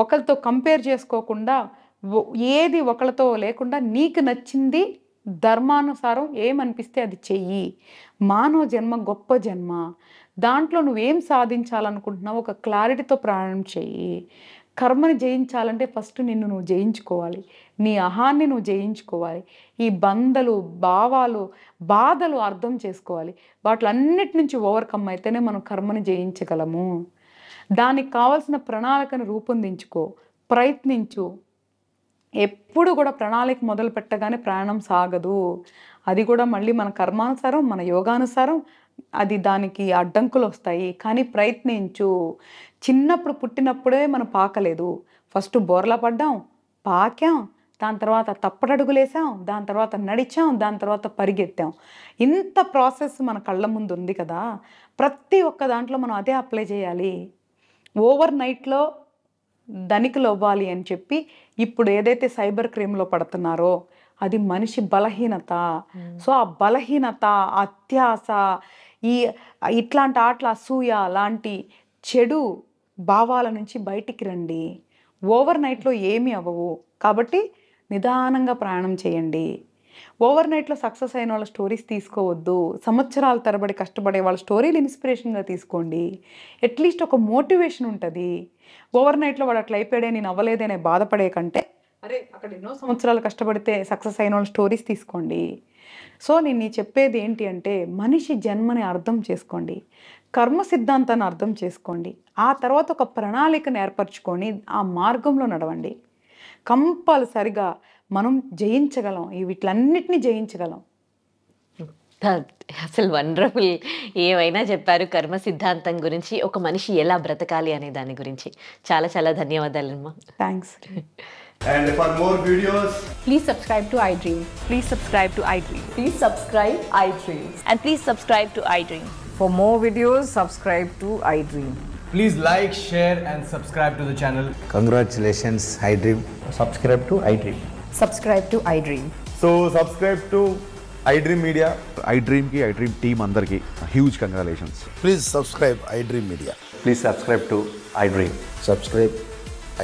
ఒకరితో కంపేర్ చేసుకోకుండా ఏది ఒకళ్ళతో లేకుండా నీకు నచ్చింది ధర్మానుసారం ఏమనిపిస్తే అది చెయ్యి. మానవ జన్మ గొప్ప జన్మ, దాంట్లో నువ్వేం సాధించాలనుకుంటున్నావు ఒక క్లారిటీతో ప్రయాణం చెయ్యి. కర్మని జయించాలంటే ఫస్ట్ నిన్ను నువ్వు జయించుకోవాలి, నీ అహాన్ని నువ్వు జయించుకోవాలి, ఈ బంధలు భావాలు బాధలు అర్థం చేసుకోవాలి, వాటిలన్నిటి నుంచి ఓవర్కమ్ అయితేనే మనం కర్మని జయించగలము. దానికి కావాల్సిన ప్రణాళికను రూపొందించుకో, ప్రయత్నించు. ఎప్పుడు కూడా ప్రణాళిక మొదలు పెట్టగానే ప్రయాణం సాగదు. అది కూడా మళ్ళీ మన కర్మానుసారం మన యోగానుసారం అది దానికి అడ్డంకులు వస్తాయి. కానీ ప్రయత్నించు. చిన్నప్పుడు పుట్టినప్పుడే మనం పాకలేదు, ఫస్ట్ బోర్లా పడ్డాం, పాకాం, దాని తర్వాత తప్పటడుగులేసాం, దాని తర్వాత నడిచాం, దాని తర్వాత పరిగెత్తాం. ఇంత ప్రాసెస్ మన కళ్ళ ముందు ఉంది కదా, ప్రతి ఒక్క దాంట్లో మనం అదే అప్లై చేయాలి. ఓవర్ నైట్లో ధనికులు అవ్వాలి అని చెప్పి ఇప్పుడు ఏదైతే సైబర్ క్రైమ్లో పడుతున్నారో అది మనిషి బలహీనత. సో ఆ బలహీనత, అత్యాస, ఇట్లాంటి ఆటల అసూయ లాంటి చెడు భావాల నుంచి బయటికి రండి. ఓవర్ నైట్లో ఏమీ అవ్వవు కాబట్టి నిదానంగా ప్రయాణం చేయండి. ఓవర్ నైట్లో సక్సెస్ అయిన వాళ్ళ స్టోరీస్ తీసుకోవద్దు, సంవత్సరాల తరబడి కష్టపడే వాళ్ళ స్టోరీలు ఇన్స్పిరేషన్గా తీసుకోండి. అట్లీస్ట్ ఒక మోటివేషన్ ఉంటుంది. ఓవర్ నైట్లో వాడు అట్లా అయిపోయాడే నేను అవ్వలేదనే బాధపడే కంటే అరే అక్కడ ఎన్నో సంవత్సరాలు కష్టపడితే సక్సెస్ అయిన వాళ్ళ స్టోరీస్ తీసుకోండి. సో నేను చెప్పేది ఏంటి అంటే మనిషి జన్మని అర్థం చేసుకోండి, కర్మ సిద్ధాంతాన్ని అర్థం చేసుకోండి, ఆ తర్వాత ఒక ప్రణాళికను ఏర్పరచుకొని ఆ మార్గంలో నడవండి. కంపల్సరిగా మనం జయించగలం, వీటిలన్నిటినీ జయించగలం. అసలు వండర్ఫుల్. ఏవైనా చెప్పారు కర్మ సిద్ధాంతం గురించి, ఒక మనిషి ఎలా బ్రతకాలి అనే దాని గురించి. చాలా చాలా ధన్యవాదాలమ్మా. Thanks. And for more videos, please subscribe to iDream. Please subscribe to iDream. Please subscribe iDream. And please subscribe to iDream. For more videos, subscribe to iDream. please like, share and subscribe to the channel. Congratulations, iDream. Subscribe to iDream. Subscribe to iDream. So subscribe to iDream Media. iDream ki iDream team andarki huge congratulations. Please subscribe iDream Media. Please subscribe to iDream. Subscribe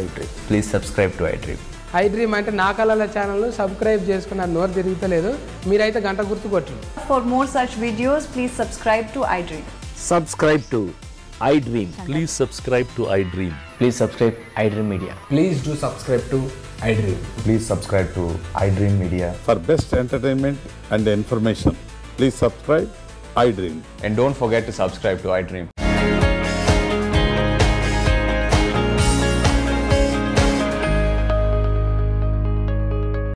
iDream. Please subscribe to iDream. iDream అంటే నా కళల channel subscribe చేసుకున్న నోరు తిరుగుతలేదు, మీరైతే గంట గుర్తు కొట్టండి. For more such videos, please subscribe to iDream. Subscribe to iDream. Please subscribe to iDream. Please subscribe iDream Media. Please do subscribe to iDream. Please subscribe to iDream Media. For best entertainment and information, please subscribe iDream. And don't forget to subscribe to iDream.